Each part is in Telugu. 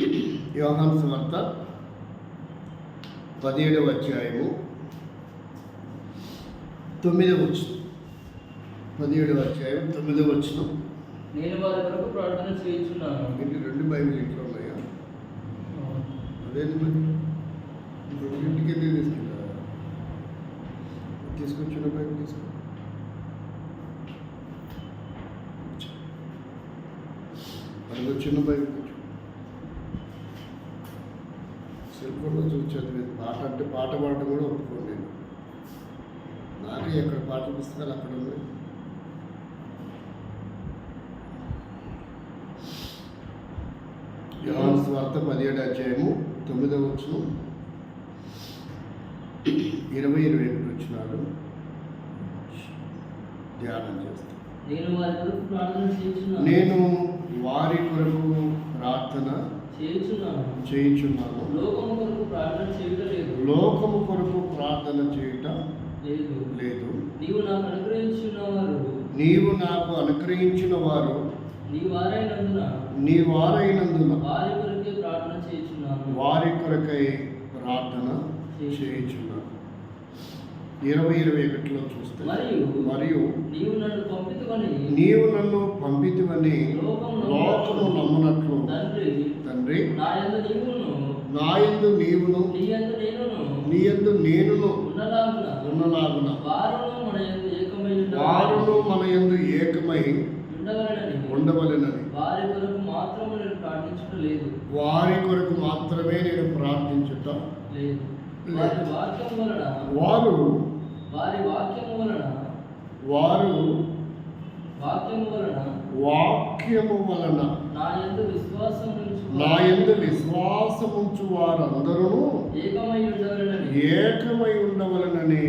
యోహాను సువార్త 17వ అధ్యాయము 9వ వచనం. 17వ అధ్యాయం 9వ వచనం. నేను వారి కొరకు ప్రార్థన చేయుచున్నాను. ఇంటి 2 బైబిల్ ఇంట్లో ఉన్నాయా? అదేంటి మరి రెండింటికి వెళ్ళి తీసుకొచ్చిన బైబిల్ తీసుకో. అది చిన్న బైబిల్ తెచ్చు. సెల్ ఫోన్లో చూసి చదివేది. పాట అంటే పాట పాడటం కూడా ఒప్పుకోండి. నేను నాకే ఎక్కడ పాటల పుస్తకాలు అక్కడ ఉన్నాయి. యోహాను సువార్త 17వ అధ్యాయము 9వ వచనం, 20-21 వచనాలు ధ్యానం చేస్తాను. నేను వారి కొరకు ప్రార్థన చేయుచున్నాను. నేను వారి కొరకు ప్రార్థన చేయుచున్నాను. లోకము కొరకు ప్రార్థన చేయుట లేదు. లోకము కొరకు ప్రార్థన చేయుట లేదు. నీవు నాకు అనుగ్రహించిన వారు నీ వారైనందున వారి కొరకే ప్రార్థన చేయుచున్నాను. వారి కొరకై ప్రార్థన చేయుచున్నాను. 20-21 చూస్తే, మరియు నీవు నన్ను పంపితివని లోకము నమ్మునట్లు తండ్రి నా యందు నీవును నీ యందు నేనును ఉన్నలాగున వారును మన యందు ఏకమై ఉండవలెనని వారి కొరకు మాత్రమే నేను ప్రార్థించుట లేదు. వారు వాక్యము వలన నా యందు విశ్వాసముంచు వారందరూ ఏకమై ఉండవలనని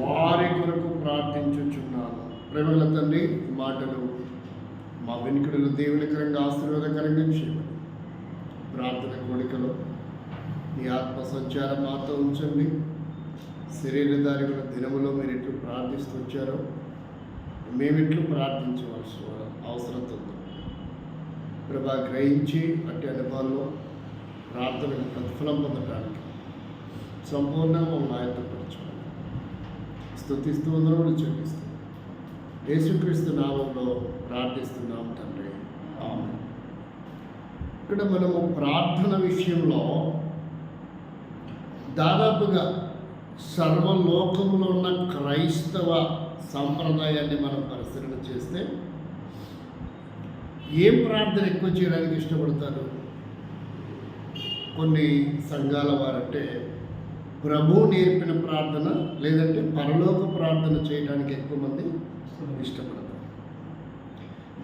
వారి కొరకు ప్రార్థించుచున్నాను. ప్రేమల తండ్రి, ఈ మాటలు మా వెనుకడులు దేవునికరంగా ఆశీర్వాదకరంగా చేయమని ప్రార్థన కోడికలో నీ ఆత్మ సంచారం మాతో ఉంచండి. శరీరధారిగా దినములో మీరు ఎట్లు ప్రార్థిస్తూ వచ్చారో మేమిట్లు ప్రార్థించవలసిన అవసరం ఉంది. ప్రభా, గ్రహించి అట్టి అనుభవాల్లో ప్రార్థనకు ప్రతిఫలం పొందడానికి సంపూర్ణంగా మమ్మల్ని ఆయత్తపరచాలి. స్తుతిస్తూ అందరూ చెల్లిస్తూ యేసుక్రీస్తు నామంలో ప్రార్థిస్తున్నాం తండ్రి, ఆమేన్. ఇక్కడ మనము ప్రార్థన విషయంలో దాదాపుగా సర్వలోకంలో ఉన్న క్రైస్తవ సాంప్రదాయాన్ని మనం పరిశీలన చేస్తే ఏం ప్రార్థన ఎక్కువ చేయడానికి ఇష్టపడతారు? కొన్ని సంఘాల వారంటే ప్రభువు నేర్పిన ప్రార్థన లేదంటే పరలోక ప్రార్థన చేయడానికి ఎక్కువ మంది ఇష్టపడతారు.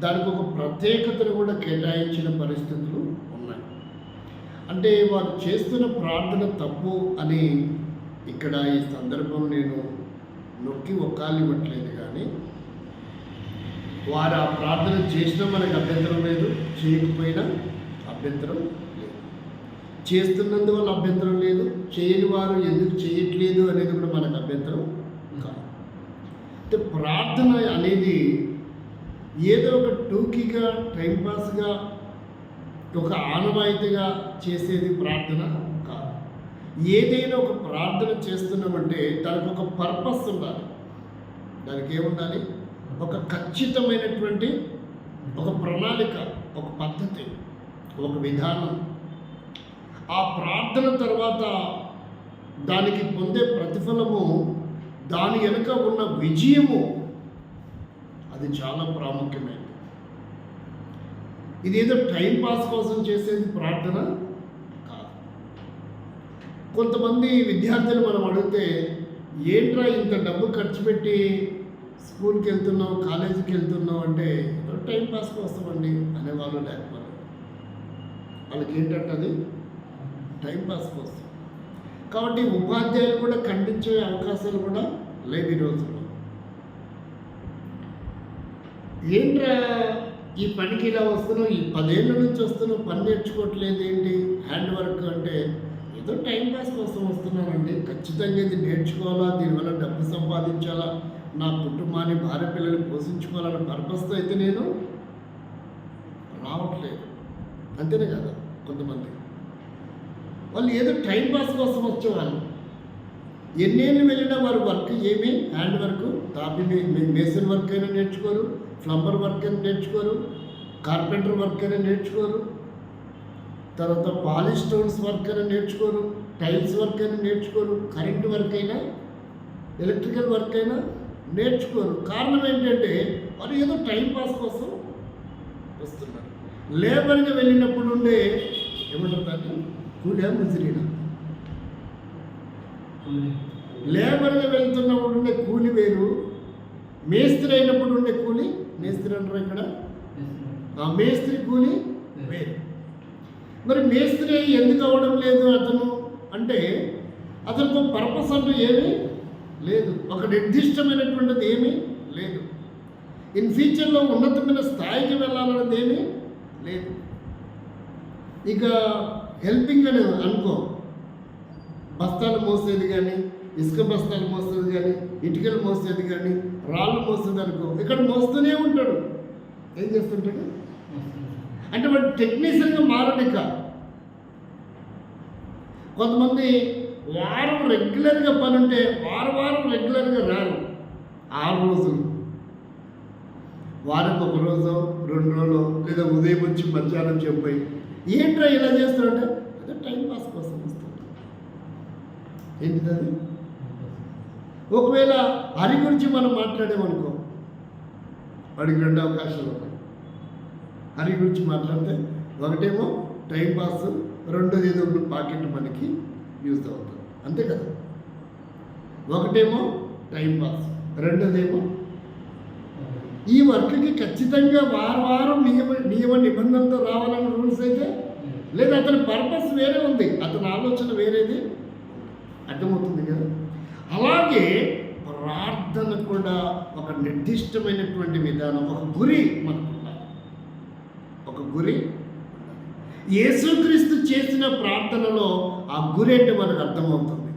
దానికి ఒక ప్రత్యేకతను కూడా కేటాయించిన పరిస్థితులు ఉన్నాయి. అంటే వారు చేస్తున్న ప్రార్థన తప్పు అని ఇక్కడ ఈ సందర్భం నేను నొక్కి ఒక్కాలు ఇవ్వట్లేదు, కానీ వారు ఆ ప్రార్థన చేసినా మనకు అభ్యంతరం లేదు, చేయకపోయినా అభ్యంతరం లేదు. చేస్తున్నందువల్ల అభ్యంతరం లేదు, చేయని వారు ఎందుకు చేయట్లేదు అనేది కూడా మనకు అభ్యంతరం కాదు. అంటే ప్రార్థన అనేది ఏదో ఒక టూకీగా టైంపాస్గా ఒక ఆనవాయితీగా చేసేది ప్రార్థన కాదు. ఏదైనా ఒక ప్రార్థన చేస్తున్నామంటే దానికి ఒక పర్పస్ ఉండాలి. దానికి ఏముండాలి? ఒక ఖచ్చితమైనటువంటి ఒక ప్రణాళిక, ఒక పద్ధతి, ఒక విధానం. ఆ ప్రార్థన తర్వాత దానికి పొందే ప్రతిఫలము, దాని వెనుక ఉన్న విజయము, అది చాలా ప్రాముఖ్యమైనది. ఇదేదో టైంపాస్ కోసం చేసేది ప్రార్థన కాదు. కొంతమంది విద్యార్థులు మనం అడిగితే, ఏంట్రా ఇంత డబ్బు ఖర్చు పెట్టి స్కూల్కి వెళ్తున్నావు, కాలేజీకి వెళ్తున్నావు అంటే టైంపాస్ కోసం అండి అనేవాళ్ళు లేకపోతే వాళ్ళకి ఏంటంటే అది టైంపాస్ కోసం. కాబట్టి ఉపాధ్యాయులు కూడా ఖండించే అవకాశాలు కూడా లేవు ఈ రోజుల్లో. ఏంట్రా ఈ పనికి ఇలా వస్తున్నావు, ఈ 10 ఏళ్ళ నుంచి వస్తున్నావు, పని నేర్చుకోవట్లేదు ఏంటి, హ్యాండ్ వర్క్ అంటే ఏదో టైంపాస్ కోసం వస్తున్నానండి, ఖచ్చితంగా ఇది నేర్చుకోవాలా, దీనివల్ల డబ్బు సంపాదించాలా, నా కుటుంబాన్ని, భార్య పిల్లల్ని పోషించుకోవాలన్న పర్పస్తో అయితే నేను రావట్లేదు అంతేనే కదా కొంతమంది వాళ్ళు ఏదో టైం పాస్ కోసం వచ్చేవాళ్ళు. ఎన్నేళ్ళు వెళ్ళినా వారు వర్క్ ఏమి హ్యాండ్ వర్క్, తాపి మేసన్ వర్క్ అయినా నేర్చుకోరు, ప్లంబర్ వర్క్ అయినా నేర్చుకోరు, కార్పెంటర్ వర్క్ అయినా నేర్చుకోరు, తర్వాత పాలిష్ స్టోన్స్ వర్క్ అయినా నేర్చుకోరు, టైల్స్ వర్క్ అయినా నేర్చుకోరు, కరెంట్ వర్క్ అయినా ఎలక్ట్రికల్ వర్క్ అయినా నేర్చుకోరు. కారణం ఏంటంటే వారు ఏదో టైం పాస్ కోసం వస్తున్నారు. లేబర్గా వెళ్ళినప్పుడు ఉండే ఏమంటారు దాన్ని, కూలి ముసిరీనా, లేబర్గా వెళ్తున్నప్పుడు ఉండే కూలి వేరు, మేస్త్రి అయినప్పుడు ఉండే కూలి, మేస్త్రి అంటారు ఇక్కడ, ఆ మేస్త్రి కూలి వేరు. మరి మేస్త్రి ఎందుకు అవ్వడం లేదు అతను అంటే అతనికి ఒక పర్పస్ అంటూ ఏమీ లేదు, ఒక నిర్దిష్టమైనటువంటిది ఏమీ లేదు, ఇన్ ఫ్యూచర్లో ఉన్నతమైన స్థాయికి వెళ్ళాలన్నది ఏమీ లేదు. ఇక హెల్పింగ్ అని అనుకో, బస్తాలు మోసేది కానీ, ఇసుక బస్తాలు మోసేది కానీ, ఇటుకలు మోసేది కానీ, రాళ్ళు మోసేది అనుకో, ఇక్కడ మోస్తూనే ఉంటాడు. ఏం చేస్తుంటాడు అంటే వాడు టెక్నీషియన్గా మారడిక. కొంతమంది వారం రెగ్యులర్గా పని ఉంటే వారం రెగ్యులర్గా రారు, 6 రోజులు, వారికి 1 రోజు 2 రోజులు, లేదా ఉదయం వచ్చి మధ్యాహ్నం చెప్పి ఏంట్రా ఇలా చేస్తాడంటే అదే టైం పాస్ కోసం వస్తాడు. ఏంటిది అది? ఒకవేళ హరి గురించి మనం మాట్లాడామనుకో, వాడికి 2 అవకాశాలు ఉన్నాయి. హరి గురించి మాట్లాడితే ఒకటేమో టైం పాస్, రెండోది ఏదో ఒకటి పాకెట్ మనకి యూజ్ అవుతుంది, అంతే కదా. ఒకటేమో టైం పాస్, రెండోదేమో ఈ వర్క్కి ఖచ్చితంగా వారం నియమ నిబంధనలతో రావాలన్న రూల్స్ అయితే లేదా అతని పర్పస్ వేరే ఉంది, అతని ఆలోచన వేరేది, అర్థమవుతుంది కదా. అలాగే ప్రార్థన కూడా ఒక నిర్దిష్టమైనటువంటి విధానం, ఒక గురి మనకు ఉండాలి, ఒక గురి. యేసుక్రీస్తు చేసిన ప్రార్థనలో ఆ గురి అంటే మనకు అర్థమవుతుంది.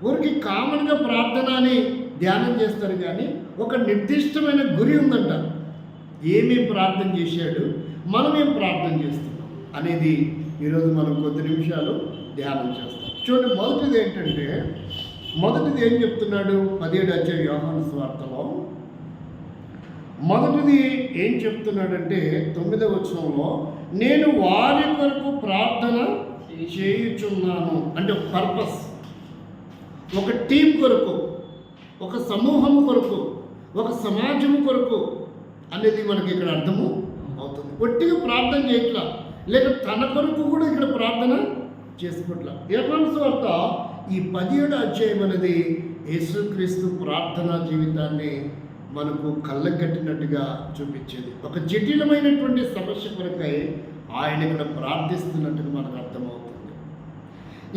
ఊరికి కామన్గా ప్రార్థన అని ధ్యానం చేస్తారు కానీ ఒక నిర్దిష్టమైన గురి ఉందంట. ఏమేమి ప్రార్థన చేశాడు, మనం ఏం ప్రార్థన చేస్తున్నాం అనేది ఈరోజు మనం కొద్ది నిమిషాలు ధ్యానం చేస్తాం. చూడండి, మొదటిది ఏం చెప్తున్నాడు 17వ అధ్యాయం యోహాను సువార్తలో. మొదటిది ఏం చెప్తున్నాడంటే 9వ వచనంలో, నేను వారి కొరకు ప్రార్థన చేయుచున్నాను అంటే ఒక పర్పస్, ఒక టీం కొరకు, ఒక సమూహం కొరకు, ఒక సమాజం కొరకు అనేది మనకి ఇక్కడ అర్థము అవుతుంది. ఒట్టిగా ప్రార్థన చేయట్లా, లేక తన కొరకు కూడా ఇక్కడ ప్రార్థన చేసుకోవట్లా. యోహాను సువార్త ఈ 17వ అధ్యాయం అనేది యేసుక్రీస్తు ప్రార్థనా జీవితాన్ని మనకు కళ్ళగట్టినట్టుగా చూపించేది. ఒక జటిలమైనటువంటి సమస్య కొరకై ఆయన ఇక్కడ ప్రార్థిస్తున్నట్టుగా మనకు అర్థమవుతుంది.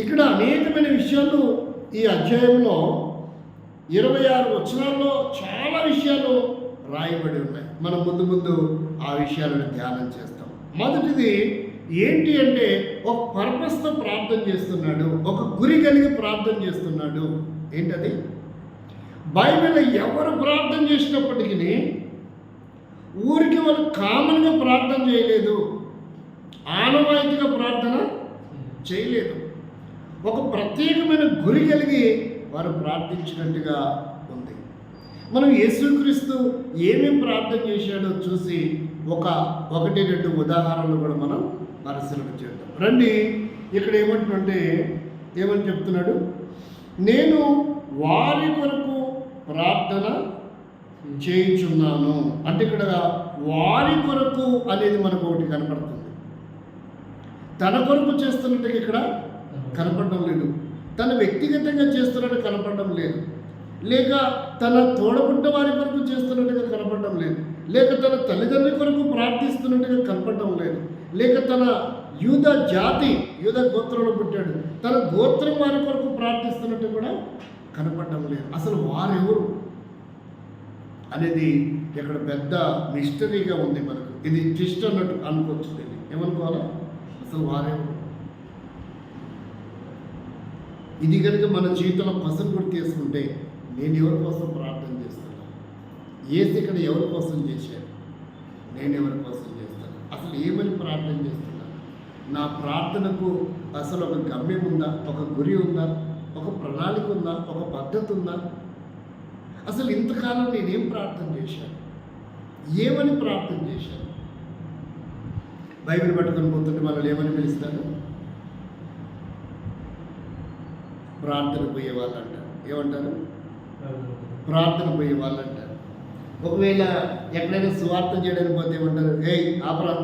ఇక్కడ అనేకమైన విషయాలు ఈ అధ్యాయంలో 26 వచనాల్లో చాలా విషయాలు రాయబడి ఉన్నాయి. మనం ముందు ఆ విషయాలను ధ్యానం చేస్తాం. మొదటిది ఏంటి అంటే ఒక పర్పస్తో ప్రార్థన చేస్తున్నాడు, ఒక గురి కలిగి ప్రార్థన చేస్తున్నాడు. ఏంటది? బైబిల్లో ఎవరు ప్రార్థన చేసినప్పటికీ ఊరికి వాళ్ళు కామన్గా ప్రార్థన చేయలేదు, ఆనవాయితీగా ప్రార్థన చేయలేదు. ఒక ప్రత్యేకమైన గురి కలిగి వారు ప్రార్థించినట్టుగా ఉంది. మనం యేసుక్రీస్తు ఏమేమి ప్రార్థన చేశాడో చూసి 1-2 ఉదాహరణలు కూడా మనం పరిశీలన చేద్దాం. రండి, ఇక్కడ ఏమని చెప్తున్నాడు, నేను వారి కొరకు ప్రార్థన చేయుచున్నాను అంటే ఇక్కడ వారి కొరకు అనేది మనకు ఒకటి కనపడుతుంది. తన కొరకు చేస్తున్నట్టుగా ఇక్కడ కనపడడం లేదు, తన వ్యక్తిగతంగా చేస్తున్నట్టు కనపడడం లేదు, లేక తన తోడబుట్ట వారి కొరకు చేస్తున్నట్టుగా కనపడడం లేదు, లేక తన తల్లిదండ్రుల కొరకు ప్రార్థిస్తున్నట్టుగా కనపడడం లేదు, లేక తన యూద గోత్రంలో పుట్టాడు, తన గోత్రం వారి కొరకు ప్రార్థిస్తున్నట్టు కూడా కనపడడం లేదు. అసలు వారెవరు అనేది ఇక్కడ పెద్ద మిస్టరీగా ఉంది మనకు. ఇది ట్విస్ట్ అన్నట్టు అనుకోవచ్చు. దీన్ని ఏమనుకోవాలా? అసలు వారెవరు? ఇది కనుక మన జీవితంలో పసలు కూడా తీసుకుంటే నేను ఎవరి కోసం ప్రార్థన చేస్తాను, ఏసు ఇక్కడ ఎవరి కోసం చేశాడు, నేను ఎవరి కోసం చేస్తాను, అసలు ఏమని ప్రార్థన చేస్తున్నాను, నా ప్రార్థనకు అసలు ఒక గమ్యం ఉందా, ఒక గురి ఉందా, ఒక ప్రణాళిక ఉందా, ఒక పద్ధతి ఉందా? అసలు ఇంతకాలం నేనేం ప్రార్థన చేశాను, ఏమని ప్రార్థన చేశాను? బైబిల్ పట్టుకొని పోతుంటే వాళ్ళు ఏమని పిలుస్తారు? ప్రార్థన పోయే వాళ్ళు అంటారు. ఏమంటారు? ప్రార్థన పోయే వాళ్ళు అంటారు. ఒకవేళ ఎక్కడైనా సువార్త చేయడానికి పోతే ఏమంటారు? ఏయ్ ఆపరా,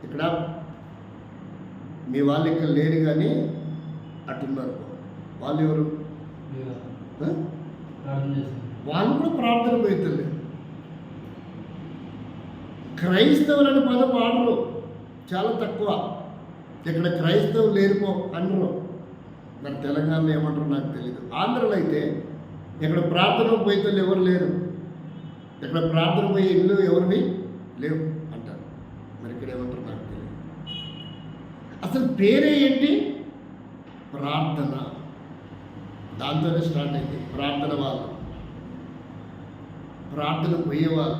ఇక్కడ మీ వాళ్ళు ఇక్కడ లేరు కానీ అట్టున్నారు. వాళ్ళు ఎవరు? వాళ్ళు కూడా ప్రార్థన పోతుంది. క్రైస్తవులని పదం వాడరు, చాలా తక్కువ. ఇక్కడ క్రైస్తవులు లేరుపో అనరు. మరి తెలంగాణలో ఏమంటారో నాకు తెలియదు. ఆంధ్రలో అయితే ఇక్కడ ప్రార్థన పోయితే ఎవరు లేరు, ఇక్కడ ప్రార్థన పోయే ఇల్లు ఎవరివి లేవు అంటారు. మరి ఇక్కడ ఏమంటారు నాకు తెలియదు. అసలు పేరే ఏంటి? ప్రార్థన. దాంతోనే స్టార్ట్ అయింది. ప్రార్థన వాళ్ళు, ప్రార్థన పోయేవాళ్ళు.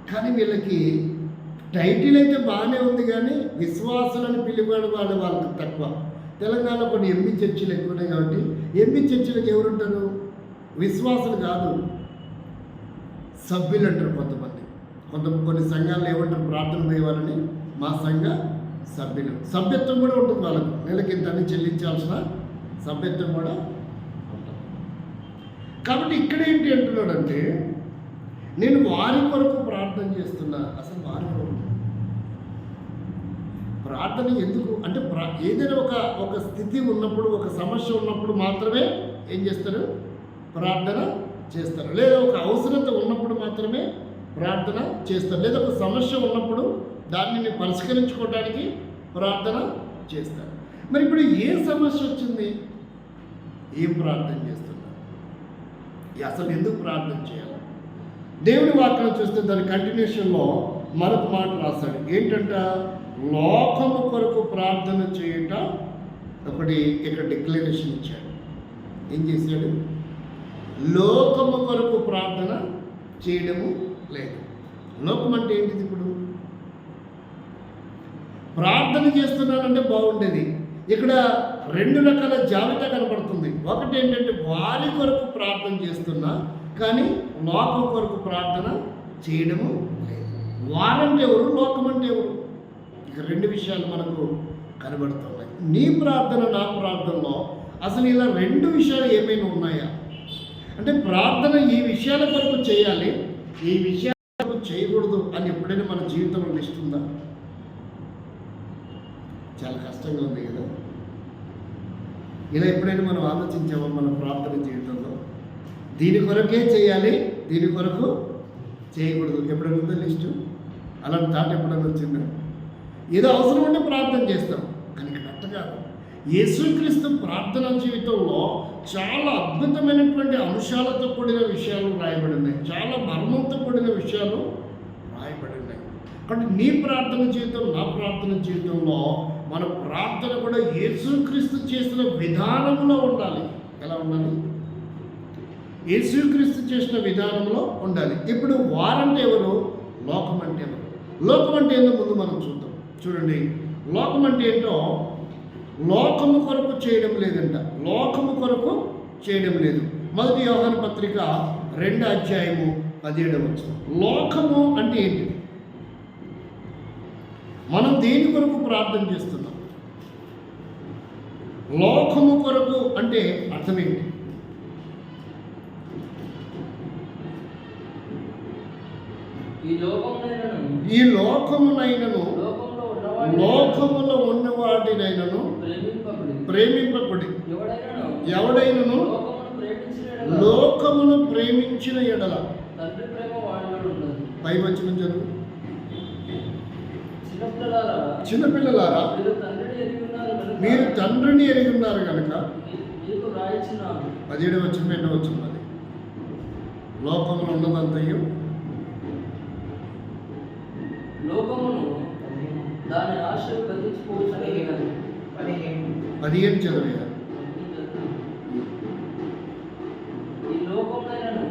కానీ వీళ్ళకి టైటిల్ అయితే బాగానే ఉంది, కానీ విశ్వాసులను పిలువబడే వాళ్ళకి తక్కువ. తెలంగాణలో కొన్ని ఎంబీ చర్చిలు ఎక్కువనే కాబట్టి ఎంబీ చర్చిలకు ఎవరుంటారు? విశ్వాసులు కాదు, సభ్యులు అంటారు కొంతమంది. కొన్ని సంఘాల్లో ఏమంటారు? ప్రార్థన పోయేవాళ్ళని మా సంఘ సభ్యులు. సభ్యత్వం కూడా ఉంటుంది వాళ్ళకు, నెలకి ఇంతని చెల్లించాల్సిన సభ్యత్వం కూడా ఉంటుంది. కాబట్టి ఇక్కడ ఏంటి అంటున్నాడంటే, నేను వారి కొరకు ప్రార్థన చేస్తున్నా. అసలు వారి కొరకు ప్రార్థన ఎందుకు అంటే, ఏదైనా ఒక స్థితి ఉన్నప్పుడు, ఒక సమస్య ఉన్నప్పుడు మాత్రమే ఏం చేస్తారు? ప్రార్థన చేస్తారు. లేదా ఒక అవసరత ఉన్నప్పుడు మాత్రమే ప్రార్థన చేస్తారు. లేదా ఒక సమస్య ఉన్నప్పుడు దానిని పరిష్కరించుకోవడానికి ప్రార్థన చేస్తారు. మరి ఇప్పుడు ఏ సమస్య వచ్చింది, ఏం ప్రార్థన చేస్తున్నారు? అసలు ఎందుకు ప్రార్థన చేయాలి? దేవుని వాక్యం చూస్తే దాని కంటిన్యూషన్లో మరొక మాట రాశాడు. ఏంటంట? లోకము కొరకు ప్రార్థన చేయట ఒకటి ఇక్కడ డిక్లరేషన్ ఇచ్చాడు. ఏం చేశాడు? లోకము కొరకు ప్రార్థన చేయడము లేదు. లోకం అంటే ఏంటిది? ఇప్పుడు ప్రార్థన చేస్తున్నానంటే బాగుండేది. ఇక్కడ రెండు రకాల జాబితా కనపడుతుంది. ఒకటి ఏంటంటే వారి కొరకు ప్రార్థన చేస్తున్నా, కానీ లోకం కొరకు ప్రార్థన చేయడము లేదు. వారంటే ఎవరు, లోకం అంటే ఎవరు? ఇక రెండు విషయాలు మనకు కనబడుతున్నాయి. నీ ప్రార్థన నా ప్రార్థనలో అసలు ఇలా రెండు విషయాలు ఏమైనా ఉన్నాయా అంటే, ప్రార్థన ఈ విషయాల కొరకు చేయాలి, ఈ విషయాల కొరకు చేయకూడదు అని ఎప్పుడైనా మన జీవితంలో లిస్ట్ ఉందా? చాలా కష్టంగా ఉంది కదా. ఇలా ఎప్పుడైనా మనం ఆలోచించామా మన ప్రార్థన జీవితంలో? దీని కొరకే చేయాలి, దీని కొరకు చేయకూడదు ఎప్పుడైనా ఉందా లిస్టు? అలాంటి థాట్ ఎప్పుడైనా వచ్చిందా? ఏదో అవసరం ఉంటే ప్రార్థన చేస్తాం, కానీ ఇక్కడ అట్ట కాదు. యేసుక్రీస్తు ప్రార్థన జీవితంలో చాలా అద్భుతమైనటువంటి అంశాలతో కూడిన విషయాలు రాయబడి ఉన్నాయి, చాలా మర్మంతో కూడిన విషయాలు రాయబడి ఉన్నాయి. కాబట్టి నీ ప్రార్థన జీవితం, నా ప్రార్థన జీవితంలో మన ప్రార్థన కూడా యేసుక్రీస్తు చేసిన విధానంలో ఉండాలి. ఎలా ఉండాలి? యేసుక్రీస్తు చేసిన విధానంలో ఉండాలి. ఇప్పుడు వారంటే ఎవరు? లోకం అంటే ఎవరు? లోకం అంటే ఏంటో ముందు మనం చూద్దాం. చూడండి, లోకం అంటే ఏంటో. లోకము కొరకు చేయడం లేదంట. లోకము కొరకు చేయడం లేదు. 1 యోహాను పత్రిక 2:17 లోకము అంటే ఏంటి? మనం దేని కొరకు ప్రార్థన చేస్తున్నాం? లోకము కొరకు అంటే అర్థం ఏంటి? ఈ లోకమునైనను లోకములో ఉన్నవాడినైనను ప్రేమింపకుడి. ఎవడైనను లోకమును ప్రేమించిన ఎడల, పై వచనం చదువు. చిన్నపిల్లలారా, మీరు తండ్రిని ఎరిగి ఉన్నారు కనుక 17 వచనం అది. లోకములో ఉన్నదంతయు లోకమును దాని ఆశలు గతించుకోవచ్చు. 15 చదివే. ఈ లోకమునైనను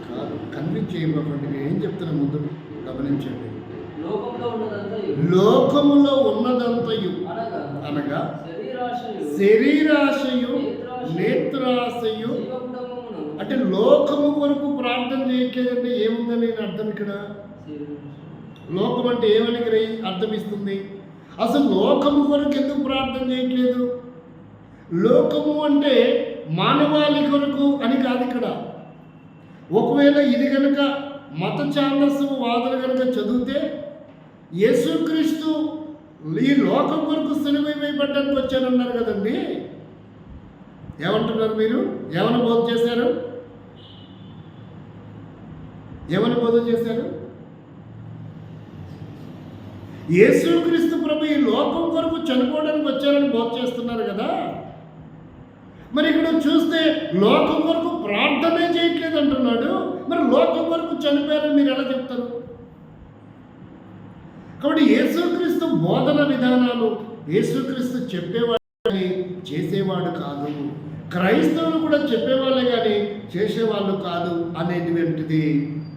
కాదు, కన్విన్స్ చేయబోకండి. నేను ఏం చెప్తున్నా ముందు గమనించండి. లోకములో లోకములో ఉన్నదంతయు అనగా అనగా శరీరాశయు నేత్రాశయు అంటే లోకము కొరకు ప్రార్థన చేయట్లేదంటే ఏముందని అర్థం ఇక్కడ? లోకం అంటే ఏమని అర్థమిస్తుంది? అసలు లోకము కొరకు ఎందుకు ప్రార్థన చేయట్లేదు? లోకము అంటే మానవాళి కొరకు అని కాదు ఇక్కడ. ఒకవేళ ఇది కనుక మత ఛాందస్సు వాదులు కనుక చదివితే యేసుక్రీస్తు ఈ లోకం కొరకు సిలువైపడ్డానికి వచ్చానన్నారు కదండి. ఏమంటున్నారు మీరు? ఏమని బోధ చేశారు? ఏమని బోధ చేశారు? యేసుక్రీస్తు ప్రభు ఈ లోకం కొరకు చనిపోవడానికి వచ్చారని బోధ చేస్తున్నారు కదా. మరి ఇక్కడ చూస్తే లోకం కొరకు ప్రార్థనే చేయట్లేదు అంటున్నాడు. మరి లోకం కొరకు చనిపోయారని మీరు ఎలా చెప్తారు? కాబట్టి యేసుక్రీస్తు బోధన విధానాలు యేసుక్రీస్తు చెప్పేవాడు కానీ చేసేవాడు కాదు. క్రైస్తవులు కూడా చెప్పేవాళ్ళే కానీ చేసేవాళ్ళు కాదు అనేటువంటిది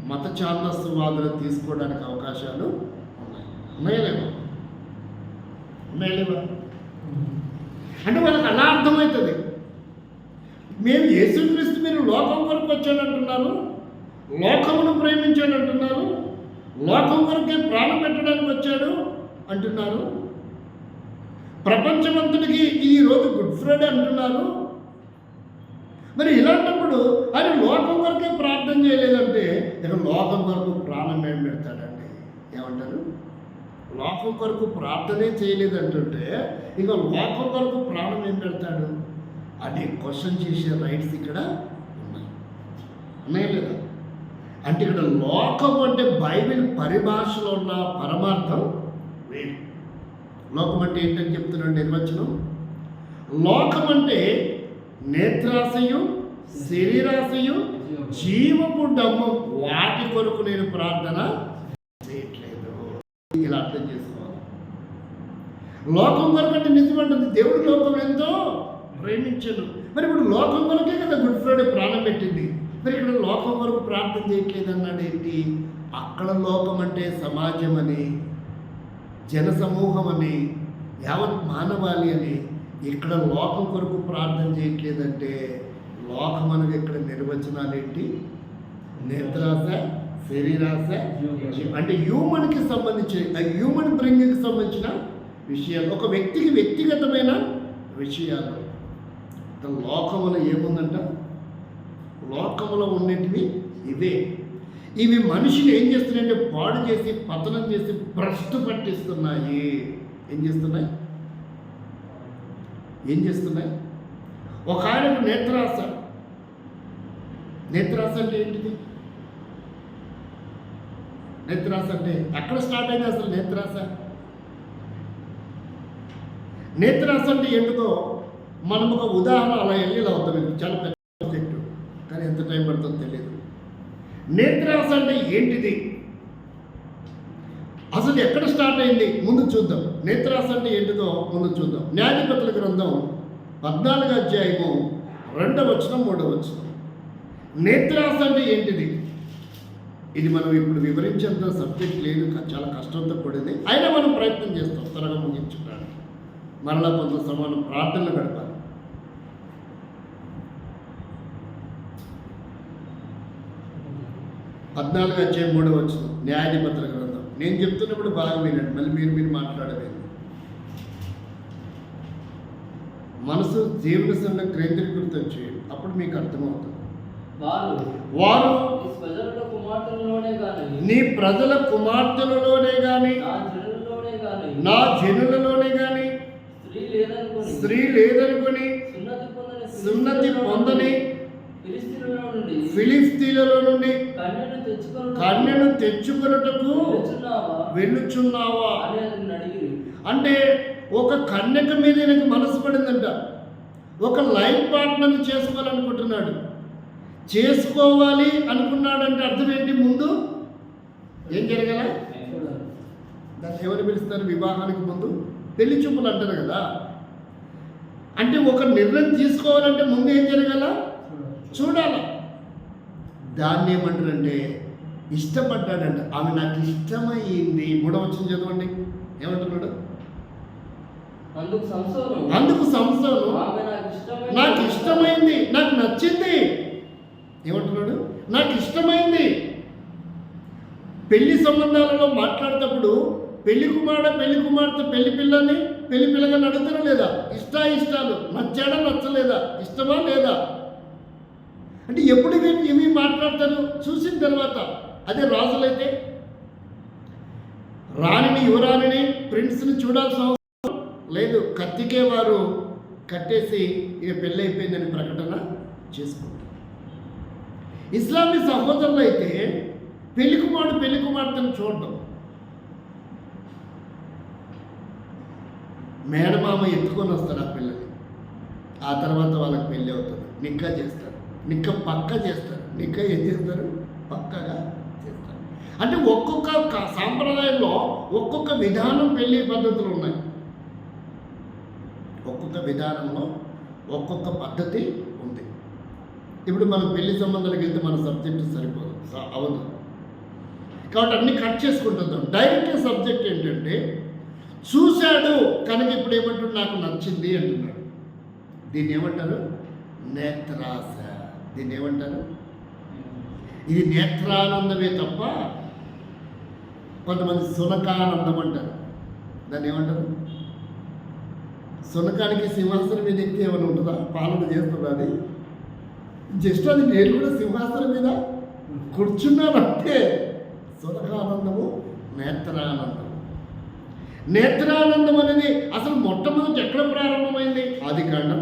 మత ఛాందస్సువాదులు తీసుకోవడానికి అవకాశాలు ఉన్నాయా లేవా? అంటే వాళ్ళకి అలా అర్థమవుతుంది. మేము యేసుక్రీస్తు మీరు లోకం కొరకు వచ్చాడంటున్నారు, లోకమును ప్రేమించాడంటున్నారు, లోకం కొరకే ప్రాణం పెట్టడానికి వచ్చాడు అంటున్నారు, ప్రపంచమంతటికి ఈరోజు గుడ్ ఫ్రైడే అంటున్నారు. మరి ఇలాంటప్పుడు ఆయన లోకం కొరకే ప్రార్థన చేయలేదంటే ఇక లోకం కొరకు ప్రాణం ఏం పెడతాడండి? ఏమంటారు? లోకం కొరకు ప్రార్థనే చేయలేదంటుంటే ఇక లోకం కొరకు ప్రాణం ఏం పెడతాడు అని క్వశ్చన్ చేసే రైట్స్ ఇక్కడ ఉన్నాయి లేదా? అంటే ఇక్కడ లోకం అంటే బైబిల్ పరిభాషలో ఉన్న పరమార్థం వేరు. లోకం అంటే ఏంటని చెప్తున్నాడు నిర్వచనం. లోకం అంటే నేత్రాశయు శరీరాశయు జీవపు డమ్మం, వాటి కొరకు నేను ప్రార్థన చేయట్లేదు. ఇలా అర్థం చేసుకోవాలి. లోకం కొరకు అంటే నిజమంటుంది దేవుడు లోకం ఎంతో ప్రేమించను. మరి ఇప్పుడు లోకం కొరకే కదా గుడ్ ఫ్రైడే ప్రాణం పెట్టింది. మరి ఇక్కడ లోకం కొరకు ప్రార్థన చేయట్లేదు అన్నాడు ఏంటి? అక్కడ లోకం అంటే సమాజం అని, జన సమూహం అని, యావత్ మానవాళి అని. ఇక్కడ లోకం కొరకు ప్రార్థన చేయట్లేదంటే లోకం అనేది ఇక్కడ నిర్వచనాలు ఏంటి? నేత్రాశ, శరీరాశ, అంటే హ్యూమన్కి సంబంధించిన హ్యూమన్ బ్రింగ్కి సంబంధించిన విషయాలు, ఒక వ్యక్తికి వ్యక్తిగతమైన విషయాలు. లోకములో ఏముందంట? లోకములో ఉన్నటివి ఇవే. ఇవి మనిషిని ఏం చేస్తున్నాయంటే పాడు చేసి, పతనం చేసి, భ్రష్టు పట్టిస్తున్నాయి. ఏం చేస్తున్నాయి? ఒక ఆయనకు నేత్రాశ. నేత్రాశ అంటే ఏంటిది? నేత్రాశ అంటే ఎక్కడ స్టార్ట్ అయింది అసలు నేత్రాశ? నేత్రాశ అంటే ఎందుకో మనం ఒక ఉదాహరణ అలా వెళ్ళి ఇలా అవుతాం. చాలా పెద్ద సబ్జెక్టు, కానీ ఎంత టైం పడుతుందో తెలియదు. నేత్రాశ అంటే ఏంటిది? అసలు ఎక్కడ స్టార్ట్ అయింది ముందు చూద్దాం. నేత్రాశ అంటే ఏంటిదో ముందు చూద్దాం. న్యాయాధిపతుల గ్రంథం 14వ అధ్యాయము 2వ వచనం 3వ వచనం. నేత్రాశ అంటే ఏంటిది? ఇది మనం ఇప్పుడు వివరించేంత సబ్జెక్ట్ లేదు, చాలా కష్టంతో కూడింది. అయినా మనం ప్రయత్నం చేస్తాం త్వరగా ముగించుకోవడానికి. మరలా కొంత సమయం ప్రార్థనలు గడపాలి. 14వ అధ్యాయం 3వ వచనం న్యాయాధిపతుల గ్రంథం. నేను చెప్తున్నప్పుడు బాగా వినండి, మళ్ళీ మీరు మాట్లాడలేదు. మనసు జీవనశైలిలో కేంద్రీకృతం చేయండి, అప్పుడు మీకు అర్థమవుతుంది. వారు నీ ప్రజల కుమార్తెలలోనే గాని నా జనులలోనే గాని స్త్రీ లేదనుకొని సున్నతి పొందని ఫిలిస్తీన్లలో నుండి కన్యను తెచ్చుకొనుటకు వెళ్ళుచున్నావా అంటే ఒక కన్యక మీద ఈయనకు మనసు పడిందంట. ఒక లైఫ్ పార్ట్నర్ని చేసుకోవాలనుకుంటున్నాడు. చేసుకోవాలి అనుకున్నాడంటే అర్థం ఏంటి? ముందు ఏం జరగాల? దాన్ని ఎవరు పిలుస్తారు? వివాహానికి ముందు పెళ్లి చూపులు అంటారు కదా. అంటే ఒక నిర్ణయం తీసుకోవాలంటే ముందు ఏం జరగాల? చూడాలి. దాన్ని ఏమంటారంటే ఇష్టపడ్డాడంట. ఆమె నాకు ఇష్టమైంది. 3వ వచనం చదవండి, ఏమంటున్నాడు? అందుకు సంసోను నాకు ఇష్టమైంది, నాకు నచ్చింది. ఏమంటున్నాడు? నాకు ఇష్టమైంది. పెళ్లి సంబంధాలలో మాట్లాడేటప్పుడు పెళ్లి కుమార్తె పెళ్లి పిల్లగా అడుగుతారా లేదా? ఇష్టాలు నచ్చాడా నచ్చలేదా, ఇష్టమా లేదా అంటే ఎప్పుడు ఏమి మాట్లాడతారు? చూసిన తర్వాత. అదే రాజులైతే రాణిని, యువరాణిని, ప్రిన్స్ని చూడాల్సిన అవసరం లేదు. కత్తికే వారు కట్టేసి ఇక పెళ్ళి అయిపోయిందని ప్రకటన చేసుకుంటారు. ఇస్లామీ సహోదరులు అయితే పెళ్లి కుమార్తెను చూడటం, మేనమామ ఎత్తుకొని వస్తాడు ఆ పిల్లని. ఆ తర్వాత వాళ్ళకి పెళ్ళి అవుతుంది, నిక్కా చేస్తారు. నిక్క పక్కా చేస్తారు. నిక్క ఏం చేస్తారు? పక్కగా చేస్తారు. అంటే ఒక్కొక్క సాంప్రదాయంలో ఒక్కొక్క విధానం పెళ్లి పద్ధతులు ఉన్నాయి. ఒక్కొక్క విధానంలో ఒక్కొక్క పద్ధతి ఉంది. ఇప్పుడు మనం పెళ్లి సంబంధాలకు వెళ్తే మన సబ్జెక్టు సరిపోదు, అవదు. కాబట్టి అన్నీ కట్ చేసుకుంటుందాం. డైరెక్ట్ సబ్జెక్ట్ ఏంటంటే చూశాడు కనుక ఇప్పుడు ఏమంటాడు? నాకు నచ్చింది అంటున్నాడు. దీన్ని ఏమంటారు? నేత్రాస. దీన్ని ఏమంటారు? ఇది నేత్రానందమే తప్ప కొంతమంది సునకానందం అంటారు. దాన్ని ఏమంటారు? సునకానికి సింహాసనం మీద ఎక్కి ఏమైనా ఉంటుందా? పాలన చేస్తుందా? అది జస్ట్ అది నేను కూడా సింహాసనం మీద కూర్చున్నానంటే సునకానందము, నేత్రానందం. నేత్రానందం అనేది అసలు మొట్టమొదటి ఎక్కడ ప్రారంభమైంది? ఆదికాండం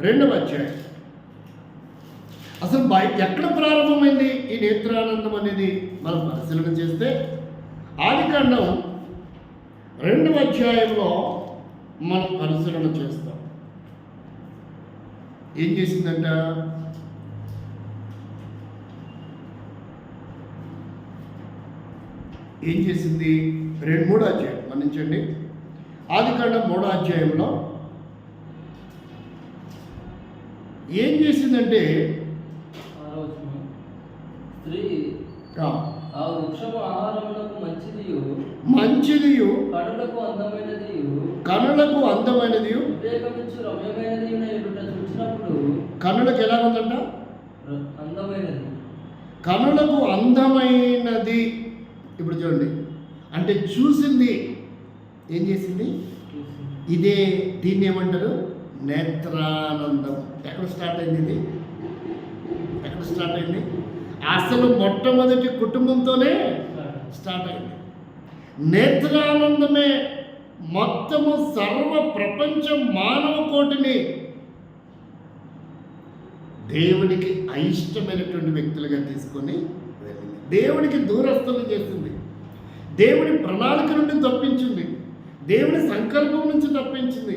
2వ అధ్యాయం. అసలు ఎక్కడ ప్రారంభమైంది ఈ నేత్రానందం అనేది మనం పరిశీలన చేస్తే ఆదికాండం 2వ అధ్యాయంలో మనం పరిశీలన చేస్తాం. ఏం చేసిందంట? ఏం చేసింది? 3వ అధ్యాయం మన్నించండి. ఆదికాండం 3వ అధ్యాయంలో ఏం చేసిందంటే స్త్రీ ఆ వృక్షము ఆహారములకు మంచిదియు కనులకు అందమైనది వివేకమిచ్చు రమ్యమైనది చూసినప్పుడు కనులకు ఎలా ఉందంట? అందమైనది. కనులకు అందమైనది. ఇప్పుడు చూడండి, అంటే చూసింది ఏం చేసింది? ఇదే దీన్ని ఏమంటారు? నేత్రానందం. ఎక్కడ స్టార్ట్ అయింది ఇది? ఎక్కడ స్టార్ట్ అయింది? అసలు మొట్టమొదటి కుటుంబంతోనే స్టార్ట్ అయింది. నేత్రానందమే మొత్తము సర్వ ప్రపంచ మానవ కోటిని దేవునికి అయిష్టమైనటువంటి వ్యక్తులుగా తీసుకొని వెళ్ళింది. దేవునికి దూరస్తులు చేసింది. దేవుని ప్రణాళిక నుండి తప్పించింది. దేవుని సంకల్పం నుంచి తప్పించింది.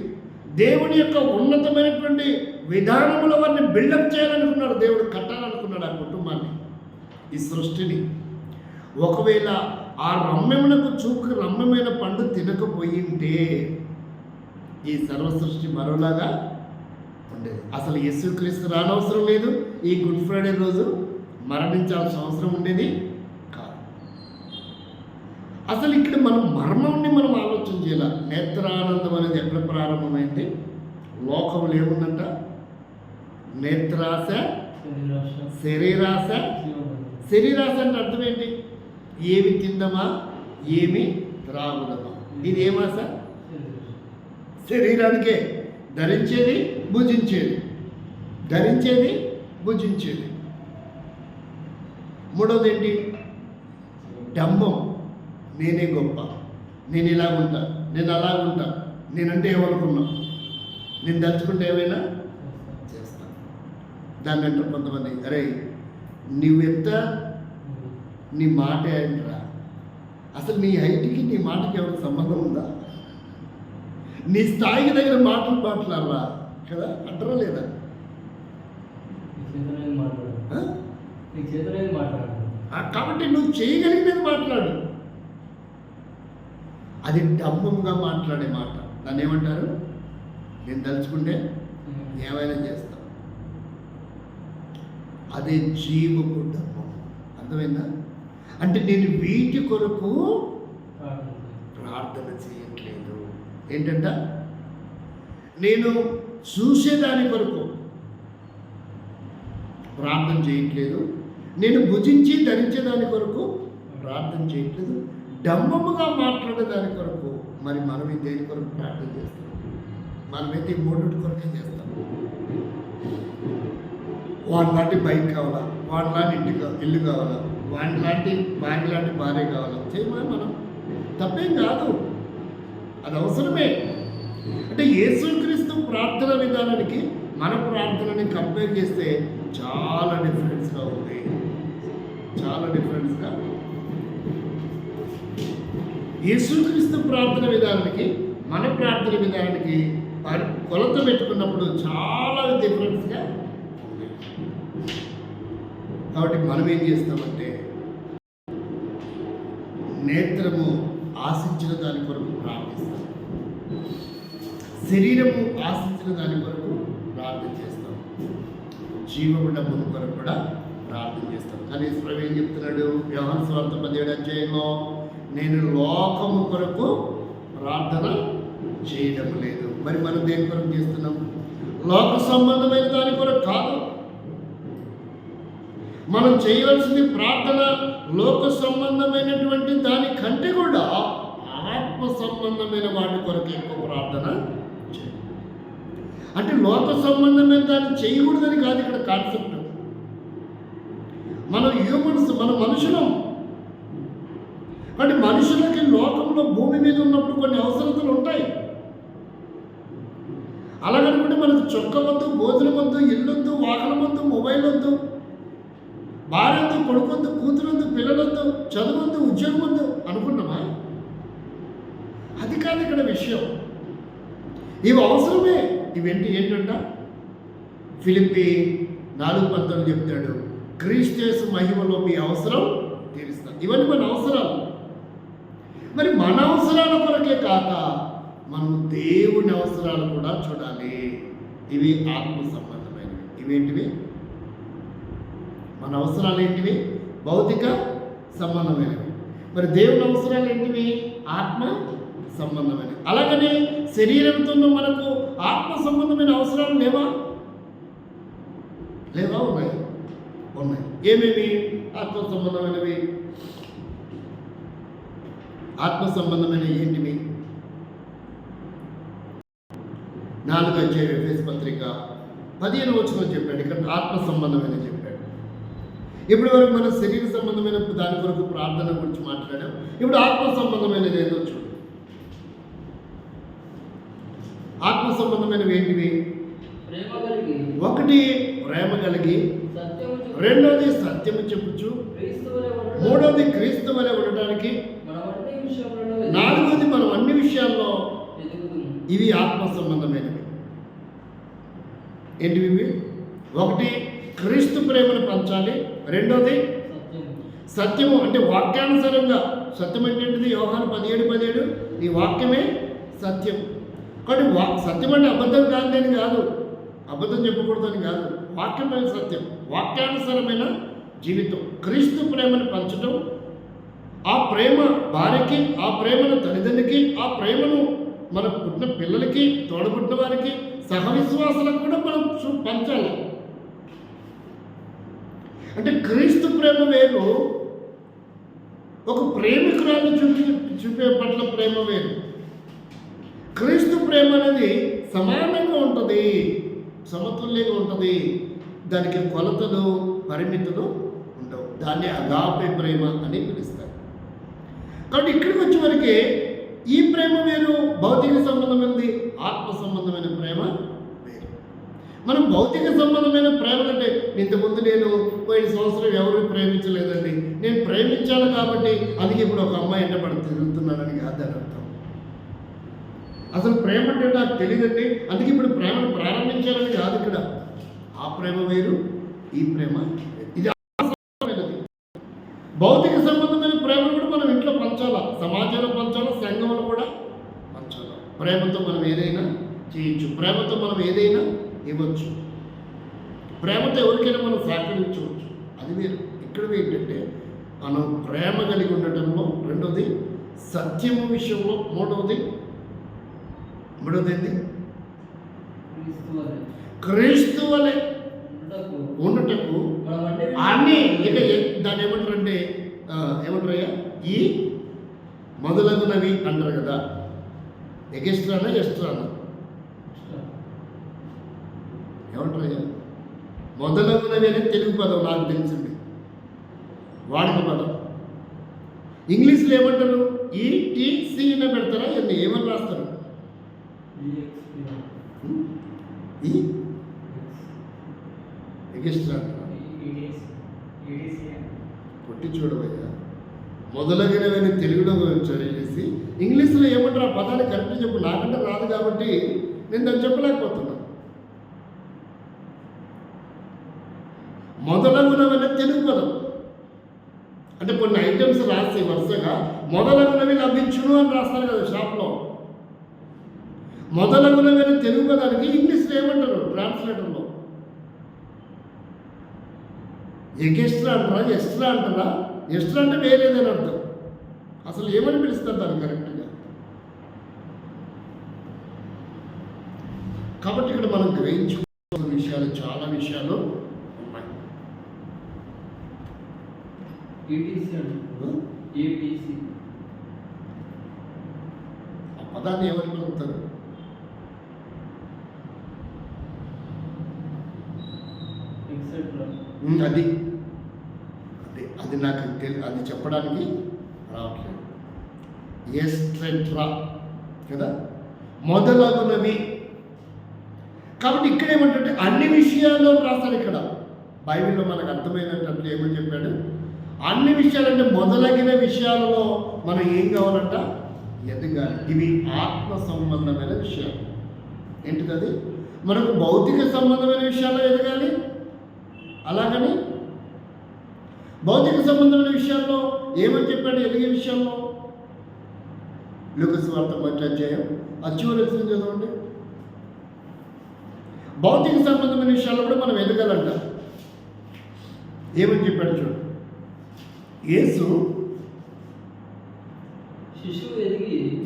దేవుని యొక్క ఉన్నతమైనటువంటి విధానముల వారిని బిల్డప్ చేయాలనుకున్నాడు. దేవుడు కట్టాలనుకున్నాడు ఆ కుటుంబాన్ని, ఈ సృష్టిని. ఒకవేళ ఆ రమ్యమునకు చూపు రమ్యమైన పండు తినకపోయింటే ఈ సర్వ సృష్టి మరోలాగా ఉండేది. అసలు యేసుక్రీస్తు రానవసరం లేదు. ఈ గుడ్ ఫ్రైడే రోజు మరణించాల్సిన అవసరం ఉండేది కాదు. అసలు ఇక్కడ మనం మర్మాన్ని మనం ఆలోచన చేయాలి. నేత్రానందం అనేది ఎక్కడ ప్రారంభమైంది? లోకంలో ఏముందంట? నేత్రాశ, శరీరాశ. శరీరాశ అంటే అర్థం ఏంటి? ఏమి తిందమా, ఏమి త్రాగుదమా. ఇది ఏమాశ? శరీరానికే. ధరించేది, భుజించేది. ధరించేది, భుజించేది. మూడవది ఏంటి? డంబం. నేనే గొప్ప, నేను ఇలాగుంటా, నేను అలాగుంటా, నేనంటే ఏమనుకున్నా, నేను తలుచుకుంటే ఏమైనా చేస్తాను. దాన్ని అంటారు కొంతమంది, అరే నువ్వెంత, నీ మాట ఏంట్రా? అసలు నీ హైట్కి నీ మాటకి ఎవరికి సంబంధం ఉందా? నీ స్థాయికి దగ్గర మాట్లాడరా కదా, అంటారా లేదా? కాబట్టి నువ్వు చేయగలిగినది మాట్లాడు. అది డంబంగా మాట్లాడే మాట. దాన్ని ఏమంటారు? నేను తలుచుకుంటే ఏమైనా చేస్తాను. అదే జీవపు డమ్మము. అర్థమైందా? అంటే నేను వీటి కొరకు ప్రార్థన చేయట్లేదు. ఏంటంట? నేను చూసేదాని కొరకు ప్రార్థన చేయట్లేదు, నేను భుజించి ధరించేదాని కొరకు ప్రార్థన చేయట్లేదు, డంబముగా మాట్లాడేదాని కొరకు. మరి మనం దేని కొరకు ప్రార్థన చేస్తాం? మనమైతే ఈ మూడు కొరకే చేస్తాం. వాడి లాంటి బైక్ కావాలా, వాడి లాంటి ఇల్లు కావాలా, వాడి లాంటి భార్య లాంటి భార్య కావాలా, చేయమా మనం. తప్పేం కాదు, అది అవసరమే. అంటే యేసుక్రీస్తు ప్రార్థన విధానానికి మన ప్రార్థనని కంపేర్ చేస్తే చాలా డిఫరెన్స్గా ఉంది. చాలా డిఫరెన్స్గా. యేసుక్రీస్తు ప్రార్థన విధానానికి మన ప్రార్థన విధానానికి కొలత పెట్టుకున్నప్పుడు చాలా డిఫరెన్స్గా ఉంది. కాబట్టి మనం ఏం చేస్తామంటే నేత్రము ఆశించిన దాని కొరకు ప్రార్థిస్తాం, శరీరము ఆశించిన దాని కొరకు ప్రార్థన చేస్తాం, జీవము డబ్బుల కొరకు కూడా ప్రార్థన చేస్తాం. కానీ ప్రభు ఏం చెప్తున్నాడు? యోహాను సువార్త 17వ అధ్యాయంలో నేను లోకము కొరకు ప్రార్థన చేయడం లేదు. మరి మనం దేని కొరకు చేస్తున్నాం? లోక సంబంధమైన దాని కొరకు కాదు. మనం చేయవలసింది ప్రార్థన లోక సంబంధమైనటువంటి దానికంటే కూడా ఆత్మ సంబంధమైన వాటి కొరకు ఎక్కువ ప్రార్థన చేయాలి. అంటే లోక సంబంధమైన దాన్ని చేయకూడదని కాదు ఇక్కడ కాన్సెప్ట్. మనం హ్యూమన్స్, మన మనుషులం. కానీ మనుషులకి లోకంలో భూమి మీద ఉన్నప్పుడు కొన్ని అవసరతలు ఉంటాయి. అలాగనుకుంటే మనకు చొక్క వద్దు, భోజనం వద్దు, ఇల్లొద్దు, వాహనం వద్దు, మొబైల్ వద్దు, భార్య వద్దు, కొడుకు వద్దు, కూతురు వద్దు, పిల్లలొద్దు, చదువు వద్దు, ఉద్యోగం వద్దు అనుకున్నామా? అది కాదు ఇక్కడ విషయం. ఇవి అవసరమే. ఏంటంట? ఫిలిప్పీ 4:19 చెప్తాడు, క్రీస్తు మహిమలో మీ అవసరం తీరుస్తాం. ఇవన్నీ మన అవసరాలు. మరి మన అవసరాల కొరకే కాక మనం దేవుని అవసరాలు కూడా చూడాలి. ఇవి ఆత్మ సంబంధమైనవి. ఇవేంటివి? మన అవసరాలు ఏంటివి? భౌతిక సంబంధమైనవి. మరి దేవుని అవసరాలు ఏంటివి? ఆత్మ సంబంధమైనవి. అలాగనే శరీరంతో మనకు ఆత్మ సంబంధమైన అవసరాలు లేవా? ఉన్నాయి. ఏమేమి ఆత్మ సంబంధమైనవి? ఆత్మ సంబంధమైనవి ఏంటివి? 4వ అధ్యాయం ఎఫెసీ పత్రిక 15వ వచనం చెప్పాడు. ఇక్కడ ఆత్మ సంబంధమైన చెప్పాడు. ఇప్పటి వరకు మన శరీర సంబంధమైన దాని కొరకు ప్రార్థన గురించి మాట్లాడాం. ఇప్పుడు ఆత్మ సంబంధమైనది ఏదో చూడు. ఆత్మ సంబంధమైనవి ఏంటివి? ఒకటి ప్రేమ కలిగి, రెండవది సత్యము చెప్పుచు, మూడవది క్రీస్తు వలె ఉండటానికి, నాలుగవది మనం అన్ని విషయాల్లో. ఇవి ఆత్మ సంబంధమైనవి. ఏంటివి ఇవి? ఒకటి క్రీస్తు ప్రేమను పంచాలి, రెండోది సత్యము అంటే వాక్యానుసారంగా. సత్యం ఏంటిది? యోహాను 17:17 నీ వాక్యమే సత్యం. కాబట్టి సత్యం అంటే అబద్ధం కాదని కాదు, అబద్ధం చెప్పకూడదని కాదు. వాక్యమైన సత్యం, వాక్యానుసారమైన జీవితం, క్రీస్తు ప్రేమను పంచడం, ఆ ప్రేమ భార్యకి, ఆ ప్రేమను తల్లిదండ్రికి, ఆ ప్రేమను మన పుట్టిన పిల్లలకి, తోడబుట్టిన వారికి, సహవిశ్వాసులకు కూడా మనం పంచాలి. అంటే క్రీస్తు ప్రేమ వేరు, ఒక ప్రేమికురాన్ని చూపే పట్ల ప్రేమ వేరు. క్రీస్తు ప్రేమ అనేది సమానంగా ఉంటుంది, సమతుల్యంగా ఉంటుంది. దానికి కొలతలు, పరిమితులు ఉండవు. దాన్ని అగాపే ప్రేమ అని పిలుస్తారు. కాబట్టి ఇక్కడికి వచ్చే వరకే ఈ ప్రేమ వేరు, భౌతిక సంబంధమైనది, ఆత్మ సంబంధమైన ప్రేమ వేరు. మనం భౌతిక సంబంధమైన ప్రేమ అంటే ఇంతకుముందు నేను పోయిన సంవత్సరం ఎవరు ప్రేమించలేదండి, నేను ప్రేమించాను కాబట్టి అందుకే ఇప్పుడు ఒక అమ్మాయి ఎంటపడి తిరుగుతున్నానని కాదు అని అర్థం. అసలు ప్రేమ అంటే నాకు తెలియదండి, అందుకే ఇప్పుడు ప్రేమను ప్రారంభించాలని కాదు ఇక్కడ. ఆ ప్రేమ వేరు, ఈ ప్రేమ ఇది సంబంధమైనది. భౌతిక సంబంధమైన ప్రేమను కూడా మనం ఇంట్లో పంచాలా, సమాజంలో పంచాలా, సంఘంలో కూడా పంచాలా. ప్రేమతో మనం ఏదైనా చేయొచ్చు, ప్రేమతో మనం ఏదైనా ఇవ్వచ్చు. ప్రేమతో ఎవరికైనా మనం సహకరించవచ్చు, అది వేరు. ఇక్కడ ఏంటంటే మనం ప్రేమ కలిగి ఉండటంలో, రెండవది సత్యము విషయంలో, మూడవది ఏంటి? క్రీస్తు వలె ఉండుటకు అన్నీ. ఇక దాన్ని ఏమంటారంటే ఏమంటారయ్యా, ఈ మొదలగునవి అంటారు కదా, ఎగెస్ట్రానా ఎస్ట్రానా ఏమంటారయ్యా? మొదలగునవి అనేది తెలుగు పదం, నాకు తెలిసింది వాడుక పదం. ఇంగ్లీష్లో ఏమంటారు? ఈటీసీ అనే పెడతారా? ఇవన్నీ ఏమని రాస్తారు? ఈ ఎగెస్ట్రా కొట్టి చూడవయ్యా. మొదలగినవని తెలుగులో చేసి ఇంగ్లీష్లో ఏమంటారు? ఆ పదాన్ని కరెక్ట్ చెప్పు. నాకంటే రాదు కాబట్టి నేను దాన్ని చెప్పలేకపోతున్నా. మొదలగునవనే తెలుగు పదం. అంటే కొన్ని ఐటమ్స్ రాసి వరుసగా మొదలగునవి లభించును అని రాస్తారు కదా షాప్లో. మొదలగునవి తెలుగు పదానికి ఇంగ్లీష్లో ఏమంటారు? ట్రాన్స్లేటర్లో ఎగెస్ట్రా అంటారా, ఎక్స్ట్రా అంటారా? ఎక్స్ట్రా అంటే వేరేదని అర్థం. అసలు ఏమని పిలుస్తారు దాన్ని కరెక్ట్గా? కాబట్టి ఇక్కడ మనం గ్రహించుకున్న విషయాలు, చాలా విషయాలు ఉన్నాయి. ఆ పదాన్ని ఎవరు పిలుస్తారు? అది అది నాకు అది చెప్పడానికి రావట్లేదు. ఎస్ట్రెట్రా కదా, మొదలగునవి. కాబట్టి ఇక్కడ ఏమంటే అన్ని విషయాల్లో రాస్తాడు. ఇక్కడ బైబిల్లో మనకు అర్థమైనట్టు ఏమని చెప్పాడు? అన్ని విషయాలంటే మొదలగిన విషయాలలో మనం ఏం కావాలంట? ఎదగాలి. ఇవి ఆత్మ సంబంధమైన విషయాలు. ఏంటిది? అది మనకు భౌతిక సంబంధమైన విషయాల్లో ఎదగాలి. అలాగని భౌతిక సంబంధమైన విషయాల్లో ఏమని చెప్పాడు? ఎదిగే విషయాల్లో లూకాసు వార్త 1వ అధ్యాయం చివరి వచనం చదవండి. భౌతిక సంబంధమైన విషయాల్లో కూడా మనం ఎదగాలంట. ఏమని చెప్పాడు చూడు. యేసు శిశువు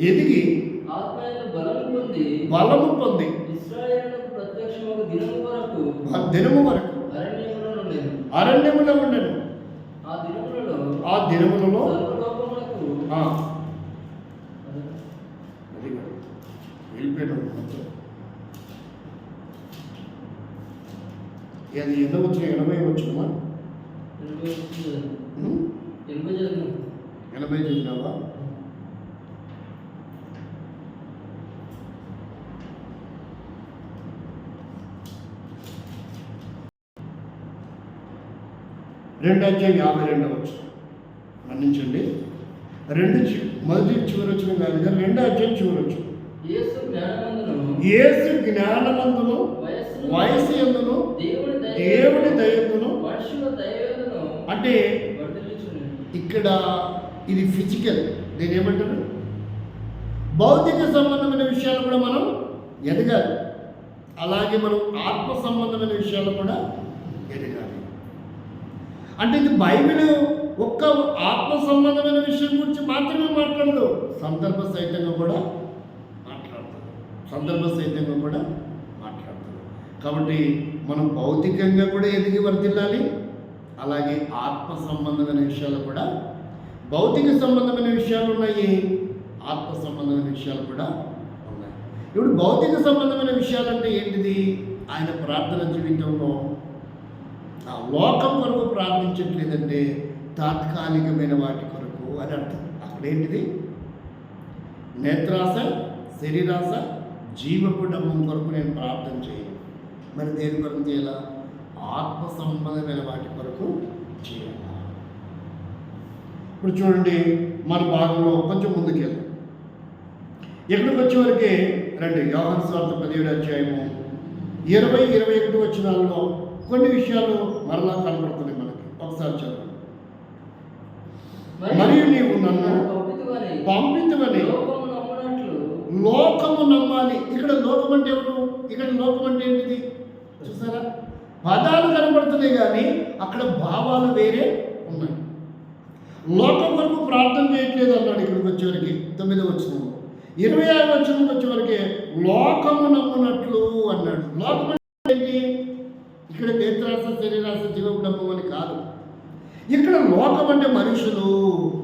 ఎదిగి బలము పొంది ఇశ్రాయేలుకు ప్రత్యక్షమగు దినము వరకు అరణ్యములో ఉండను. ఆ దినములలో వెళ్ళిపోయాడు. అది ఎంత వచ్చిన 80 వచ్చిందా? 80 చదివినావా? రెండో అధ్యాయం 52 వచ్చిన మన్నించండి. మొదటి చివరి వచ్చిన కాదు కదా, రెండో అధ్యాయం చివరి వచ్చిన. యేసు జ్ఞానమందును వయసు ఎందును దేవుని దయందును. అంటే ఇక్కడ ఇది ఫిజికల్, దీని ఏమంటారు? భౌతిక సంబంధమైన విషయాలు కూడా మనం ఎదగాలి. అలాగే మనం ఆత్మ సంబంధమైన విషయాలు కూడా ఎదగాలి. అంటే ఇది బైబిల్ ఒక్క ఆత్మ సంబంధమైన విషయం గురించి మాత్రమే మాట్లాడదు, సందర్భ సహితంగా కూడా మాట్లాడుతుంది. కాబట్టి మనం భౌతికంగా కూడా ఎదిగి వర్తిల్లాలి. అలాగే ఆత్మ సంబంధమైన విషయాలు కూడా, భౌతిక సంబంధమైన విషయాలు ఉన్నాయి, ఆత్మ సంబంధమైన విషయాలు కూడా ఉన్నాయి. ఇప్పుడు భౌతిక సంబంధమైన విషయాలంటే ఏంటిది? ఆయన ప్రార్థన జీవితంలో ఆ లోకం కొరకు ప్రార్థించట్లేదంటే తాత్కాలికమైన వాటి కొరకు అని అర్థం. అక్కడేంటిది? నేత్రాస, శరీరాస, జీవపు డమ్మం కొరకు నేను ప్రార్థన చేయను. మరి దేని కొరకు చేయాలా? ఆత్మ సంబంధమైన వాటి కొరకు చేయాలి. ఇప్పుడు చూడండి, మన భాగంలో కొంచెం ముందుకెళ్ళాం. ఎక్కడికి వచ్చేవరకే రండి. యోహాను సువార్త 17వ అధ్యాయము 20-21 వచనాల్లో కొన్ని విషయాలు మరలా కనబడుతున్నాయి మనకి. ఒకసారి చదవండి. మరియు నీవు నన్ను పంపితువని లోకము నమ్మాలి. ఇక్కడ లోకం అంటే ఎవరు? ఇక్కడ లోకం అంటే ఏంటిది చూసారా? పదాలు కనబడుతున్నాయి కానీ అక్కడ భావాలు వేరే ఉన్నాయి. లోకం కొరకు ప్రార్థన చేయట్లేదు అన్నాడు ఇక్కడికి వచ్చేవరకు 9వ వచనంలో. 26వ వచనం వచ్చేవరకే లోకము నమ్మునట్లు అన్నాడు. లోకం అంటే ఏంటి? ఇక్కడ నేత్రాస శరీరాస జీవకుడమ్ము అని కాదు. ఇక్కడ లోకం అంటే మనుషులు.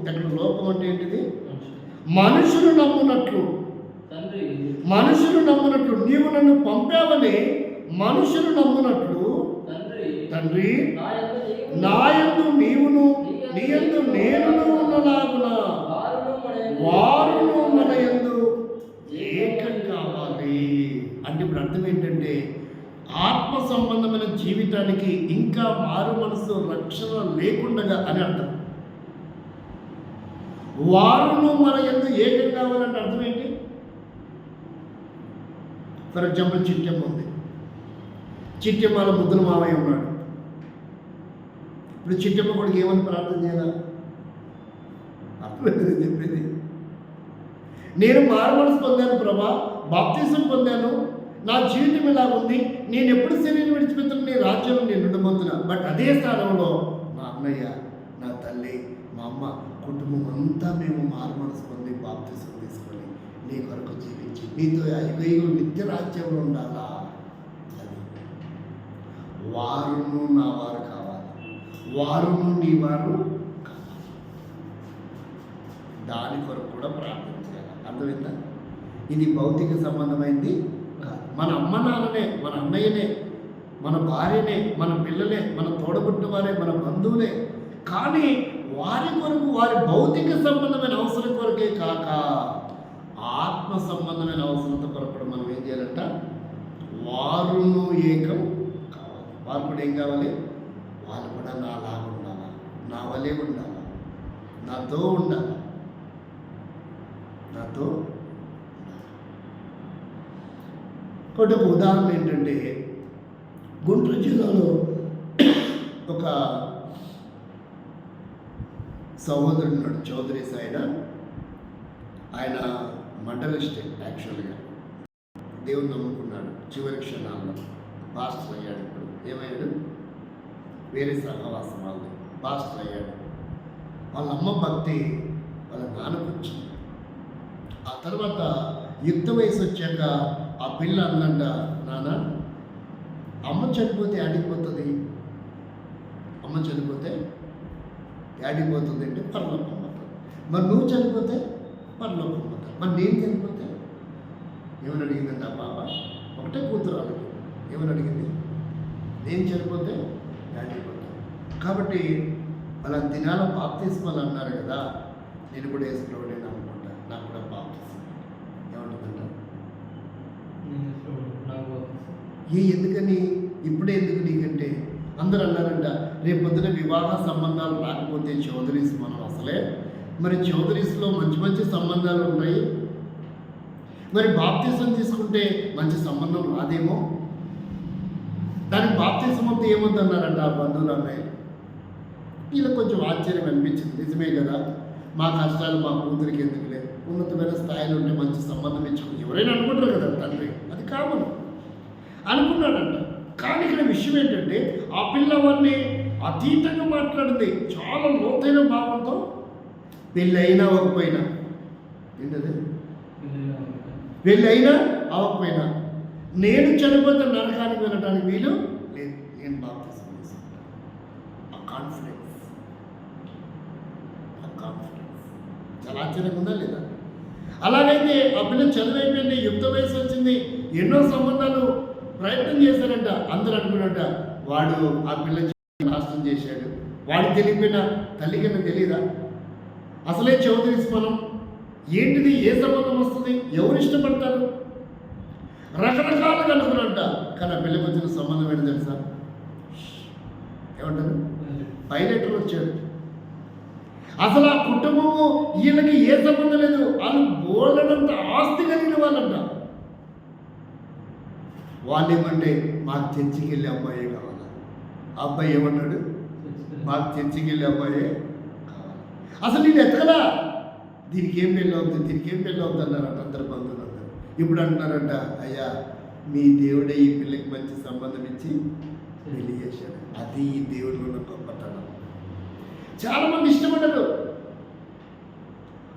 ఇక్కడ లోకం అంటే ఏంటిది? మనుషులు నమ్మునట్లు. తండ్రి మనుషులు నమ్మునట్లు నీవు నన్ను పంపావని మనుషులు నమ్మునట్లు తండ్రి నాయందు నీవును నీయందు నేనును ఉన్నలాగున వారును మన యందు ఏకం కావాలి. అంటే ఇప్పుడు అర్థం ఏంటంటే ఆత్మ సంబంధమైన జీవితానికి ఇంకా మారు మనసు రక్షణ లేకుండా అని అర్థం. వారును మన యందు ఏకం కావాలంటే అర్థం ఏంటి? ఫర్ ఎగ్జాంపుల్ చిట్టెమ్మ ఉంది. చిట్టెమ్మలో ముద్దుల మావయ్య ఉన్నాడు. ఇప్పుడు చిట్టెమ్మ కొడుకు ఏమని ప్రార్థన చేయాలా? అర్థమైంది చెప్పేది. నేను మారు మనసు పొందాను ప్రభా, బాప్తిజం పొందాను, నా జీవితం ఇలా ఉంది, నేను ఎప్పుడు శరీరం విడిచిపెట్టాను, నీ రాజ్యంలో నేను ఉండబోతున్నా. బట్ అదే స్థానంలో మా అన్నయ్య, నా తల్లి, మా అమ్మ, కుటుంబం అంతా మేము మారు మనసు పొంది బాప్తిజం తీసుకొని నీ కొరకు జీవించి నీతో యుగ నిత్య రాజ్యంలో ఉండాలా. అది వారును నా వారు కావాలి, వారును నీ వారు కావాలి. దాని కొరకు కూడా ప్రార్థన చేయాలి. అర్థమైందా? ఇది భౌతిక సంబంధమైంది కాదు. మన అమ్మ నాన్ననే, మన అన్నయ్యనే, మన భార్యనే, మన పిల్లలే, మన తోడబుట్టిన వారే, మన బంధువులే. కానీ వారి కొరకు, వారి భౌతిక సంబంధమైన అవసరం కొరకే కాక ఆత్మ సంబంధమైన అవసరంతో కొరకు మనం ఏం చేయాలంట? వారును ఏకం కావాలి. వారు కూడా ఏం కావాలి? వాళ్ళు కూడా నాలాగా ఉండాలా, నా వలే ఉండాలా, నాతో ఉండాలా, నాతో ఉండాలి. ఒక ఉదాహరణ ఏంటంటే గుంటూరు జిల్లాలో ఒక సహోదరుడు ఉన్నాడు, చౌదరి సాయిన. ఆయన మండలిస్ట్ యాక్చువల్గా. దేవుని నమ్ముకున్నాడు. చివరి క్షణాల్లో పాస్టర్ అయ్యాడు. ఇప్పుడు ఏమయ్యాడు? వేరే సహవాసం వాళ్ళది పాస్టర్ అయ్యాడు. వాళ్ళ అమ్మ భక్తి వాళ్ళ నాన్నకు వచ్చింది. ఆ తర్వాత యుక్త వయసు వచ్చాక ఆ పిల్ల అన్నంట, నాన్న అమ్మ చనిపోతే ఆడిపోతుంది, అమ్మ చనిపోతే ఆడిపోతుంది అంటే పరలోకం పోతుంది. మరి నువ్వు చనిపోతే పరలోకం పోతావు, మరి నేను చనిపోతే? ఏమని అడిగిందంటే ఆ పాప, ఒకటే కూతురు వాళ్ళకి. ఏమని అడిగింది? నేను చనిపోతే ఆడిపోతాను. కాబట్టి వాళ్ళ దినాల బాప్తిస్మాలు అన్నారు కదా, నేను కూడా వేసుకోవడం నేను అనుకుంటా, నాకు కూడా బాప్తిస్మం. ఏమంటుందంట? ఎందుకని ఇప్పుడే ఎందుకు నీకంటే? అందరూ అన్నారంట రేపు పొద్దున వివాహ సంబంధాలు రాకపోతే చౌదరీస్ మనం అసలే. మరి చౌదరీస్లో మంచి మంచి సంబంధాలు ఉన్నాయి, మరి బాప్తిజం తీసుకుంటే మంచి సంబంధం రాదేమో. దానికి బాప్తిజం అంతా ఏమొద్దన్నారంట ఆ బంధువులు అమ్మాయి. వీళ్ళకి కొంచెం ఆశ్చర్యం అనిపించింది. నిజమే కదా, మా కష్టాలు మా కూతురికి ఎందుకులే, ఉన్నతమైన స్థాయిలో ఉంటే మంచి సంబంధం ఇచ్చుకుని ఎవరైనా అనుకుంటారు కదా తండ్రి, అది కామన్ అనుకున్నాడంట. కానీ ఇక్కడ విషయం ఏంటంటే ఆ పిల్లవాడిని అతీతంగా మాట్లాడింది, చాలా లోతైన భావంతో. పెళ్ళి అయినా అవ్వకపోయినా, ఏంటది, పెళ్ళి అయినా అవ్వకపోయినా నేను చనిపోతే నరకానికి వెళ్ళడానికి వీలు లేదు, నేను బాప్తిజం తీసుకుంటాను. ఆ కాన్ఫిడెన్స్ చాలా ఆశ్చర్యంగా ఉందా లేదా? అలాగైతే ఆ పిల్ల చదువైపోయింది, యుక్త వయసు వచ్చింది, ఎన్నో సంబంధాలు ప్రయత్నం చేశారంట. అందరూ అనుకున్నట్ట వాడు ఆ పిల్ల నాశనం చేశాడు. వాడికి తెలియపోయినా తల్లికన్నా తెలియదా? అసలే చౌదరీస్ మనం ఏంటిది, ఏ సంబంధం వస్తుంది, ఎవరు ఇష్టపడతారు? రకరకాలుగా అనుకున్నట్ట. కానీ ఆ పిల్లకి వచ్చిన సంబంధం ఏంటి తెలుసా? ఏమంటారు? పైలెటర్ వచ్చాడు. అసలు ఆ కుటుంబము వీళ్ళకి ఏ సంబంధం లేదు, వాళ్ళు బోల్డంత ఆస్తి కలిగిన వాళ్ళంట. వాళ్ళు ఏమంటే మాకు చర్చికి వెళ్ళే అబ్బాయే కావాలి. ఆ అబ్బాయి ఏమన్నాడు? మాకు చర్చికి వెళ్ళే అబ్బాయే కావాలి. అసలు నేను ఎత్తకలా, దీనికి ఏం పెళ్ళి అవుతుంది, దీనికి ఏం పెళ్ళి అవుతుంది అన్నారంట అందరు బంధువులు అందరు. ఇప్పుడు అంటున్నారంట, అయ్యా మీ దేవుడే ఈ పిల్లకి మంచి సంబంధం ఇచ్చి తెలియజేశాడు. అది దేవుడిలో ఉన్న గొప్పతనం. చాలామంది ఇష్టపడరు.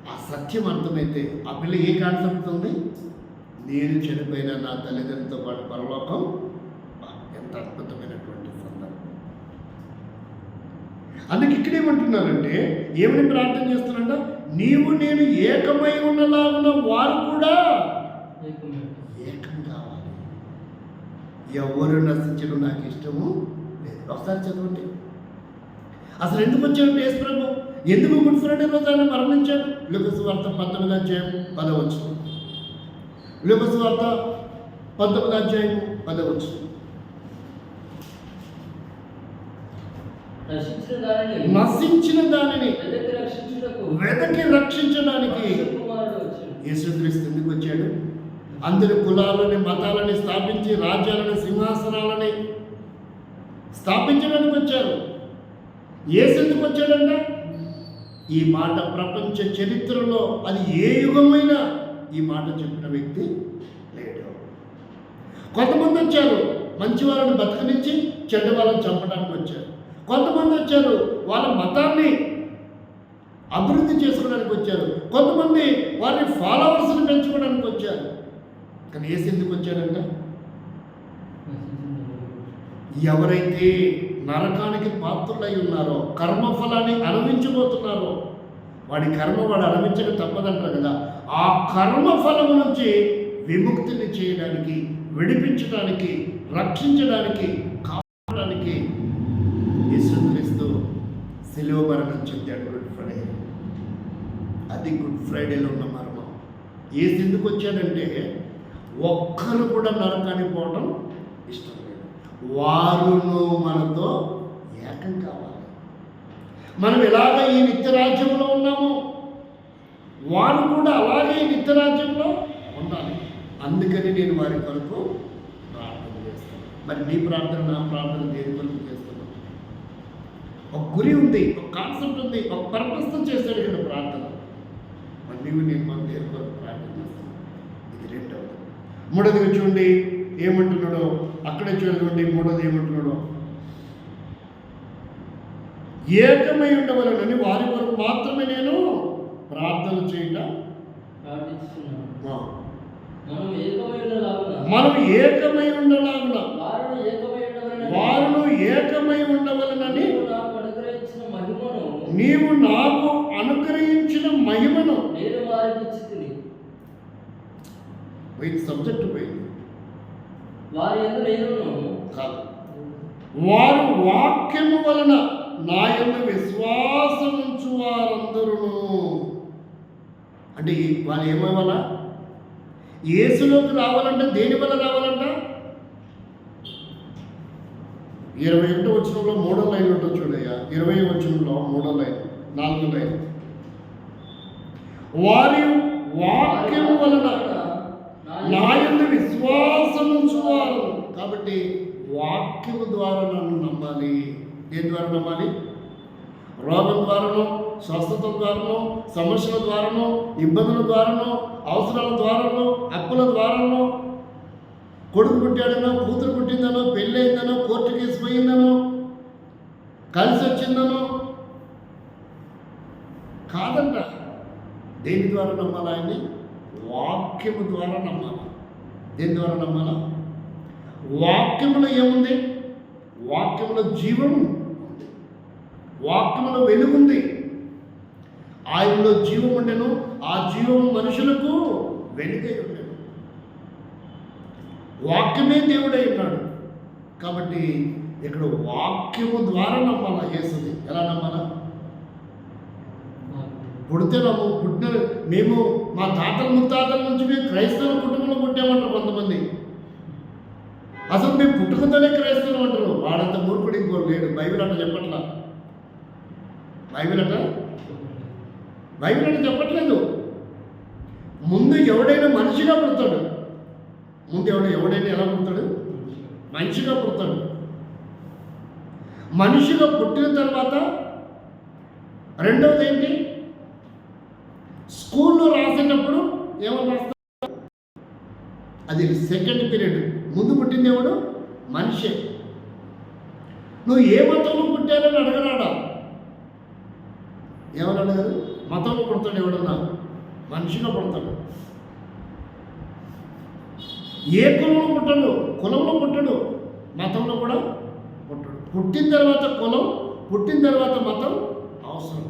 ఆ సత్యం అర్థమైతే ఆ పిల్ల ఏ కాన్సెప్ట్ ఉంది? నేను చనిపోయిన నా తల్లిదండ్రులతో పాటు పరలోకం. ఎంత అద్భుతమైనటువంటి సందర్భం. అందుకే ఇక్కడేమంటున్నారంటే, ఏమని ప్రార్థన చేస్తున్నారంట? నీవు నేను ఏకమై ఉన్నలాగున వారు కూడా ఏకం కావాలి. ఎవరు నశించడం నాకు ఇష్టము లేదు. ఒకసారి చదవండి. అసలు ఎందుకు వచ్చాడు యేసు ప్రభు? ఎందుకు గుడ్ ఫ్రైడే రోజు ఆయన మరణించాడు? లూకా సువార్త 19వ అధ్యాయం 10వ వచనం. లూకా సువార్త 19వ అధ్యాయం 10వ వచనం. నశించిన దానిని వెతకి రక్షించడానికి యేసుక్రీస్తు ఎందుకు వచ్చాడు? అందరి కులాలని మతాలని స్థాపించి రాజ్యాలని సింహాసనాలని స్థాపించడానికి వచ్చారు. యేసు ఎందుకు వచ్చాడంట? ఈ మాట ప్రపంచ చరిత్రలో అది ఏ యుగమైనా ఈ మాట చెప్పిన వ్యక్తి లేడు. కొంతమంది వచ్చారు మంచి వాళ్ళని బతకనిచ్చి చెడ్డ వాళ్ళని చంపడానికి వచ్చారు. కొంతమంది వచ్చారు వాళ్ళ మతాన్ని అభివృద్ధి చేసుకోవడానికి వచ్చారు. కొంతమంది వారి ఫాలోవర్స్ని పెంచుకోవడానికి వచ్చారు. కానీ యేసు ఎందుకు వచ్చాడంట? ఎవరైతే నరకానికి పాత్రులై ఉన్నారో, కర్మఫలాన్ని అనుభవించబోతున్నారో, వాడి కర్మ వాడు అనుభవించక తప్పదంటారు కదా, ఆ కర్మఫలం నుంచి విముక్తిని చేయడానికి, విడిపించడానికి, రక్షించడానికి, కాపాడడానికి యేసుక్రీస్తు శిలువ మరణం చెందాడు. Good Friday. అది గుడ్ ఫ్రైడేలో ఉన్న మర్మం. యేసు ఎందుకు వచ్చాడంటే, ఒక్కరు కూడా నరకానికి పోవడం ఇష్టం లేదు. వారును మనతో ఏకం కావాలి. మనం ఎలాగ ఈ నిత్యరాజ్యంలో ఉన్నామో వారు కూడా అలాగే ఈ నిత్యరాజ్యంలో ఉండాలి. అందుకని నేను వారి కొరకు ప్రార్థన చేస్తాను. మరి నీ ప్రార్థన నా ప్రార్థన దేని కొరకు చేస్తున్నాను? ఒక గురి ఉంది, ఒక కాన్సెప్ట్ ఉంది, ఒక పర్పస్తో చేశాడు ఇక్కడ ప్రార్థన. మరి నీవు నేను మన దేని కొరకు ప్రార్థన చేస్తాను. ఇది రెండవది. మూడవదిగా చూడండి ఏమంటున్నాడో, అక్కడే చూడండి మూడవది ఏమంటున్నాడో, ఏకమై ఉండవలనని వారి వరకు మాత్రమే నేను ప్రార్థన చేయడం. మనం ఏకమై ఉండలాగున వారును ఏకమై ఉండవలనని నీవు నాకు అనుగ్రహించిన మహిమను పోయింది. సబ్జెక్టు పోయింది. వారు వాక్యము వలన నా యందు విశ్వాసముంచు వారందరూ. అంటే వాళ్ళు ఏమవ్వాలా? యేసులోకి రావాలంటే దేని వల్ల రావాలంట? 21వ వచనంలో 3వ లైన్ ఉంటుంది చూడయ్యా. 20వ వచనంలో 3వ లైన్ 4వ లైన్, వారి వాక్యము వలన నా యందు విశ్వాసముంచువారు. కాబట్టి వాక్యము ద్వారా నన్ను నమ్మాలి. దేని ద్వారా నమ్మాలి? రోగం ద్వారానో, స్వస్థత ద్వారానో, సమస్యల ద్వారానో, ఇబ్బందుల ద్వారానో, అవసరాల ద్వారానో, అప్పుల ద్వారానో, కొడుకు పుట్టాడనో, కూతురు పుట్టిందనో, పెళ్ళయిందనో, కోర్టు కేసు పోయిందనో, కలిసి వచ్చిందనో కాదంట. దేని ద్వారా నమ్మాలి? ఆయన్ని వాక్యము ద్వారా నమ్మాలి. దేని ద్వారా నమ్మాలా? వాక్యములో ఏముంది? వాక్యములో జీవం ఉంది, వాక్యములో వెలుగుంది. ఆయనలో జీవం ఉండెను, ఆ జీవము మనుషులకు వెలుగై ఉండెను. వాక్యమే దేవుడై ఉన్నాడు. కాబట్టి ఇక్కడ వాక్యము ద్వారా నమ్మాలా యేసుని. ఎలా నమ్మాలా? పుడితే పుట్టిన మేము మా తాతల ముత్తాతల నుంచి మేము క్రైస్తవ కుటుంబంలో పుట్టామంటారు కొంతమంది. అసలు మేము పుట్టుకతోనే క్రైస్తవం అంటారు. వాడంత మూర్ఖుడు ఇంకోరు లేడు. బైబిల్ అట్లా చెప్పట్లా. బైబిల్ అట్లా చెప్పట్లేదు. ముందు ఎవడైనా మనిషిగా పుడతాడు. ముందు ఎవడైనా ఎలా పుడతాడు? మనిషిగా పుడతాడు. మనిషిగా పుట్టిన తర్వాత రెండవది ఏంటి? స్కూల్లో రాసేటప్పుడు ఏమని రాస్తారు? అది సెకండ్ పీరియడ్. ముందు పుట్టింది ఎవడు? మనిషే. నువ్వు ఏ మతంలో పుట్టారని అడగరాడా? ఏమని అడగరు? మతంలో పుడతాడు ఎవడన్నా? మనిషిగా పుడతాడు. ఏ కులంలో పుట్టాడు? కులంలో పుట్టాడు, మతంలో కూడా పుట్టాడు. పుట్టిన తర్వాత కులం, పుట్టిన తర్వాత మతం అవసరం.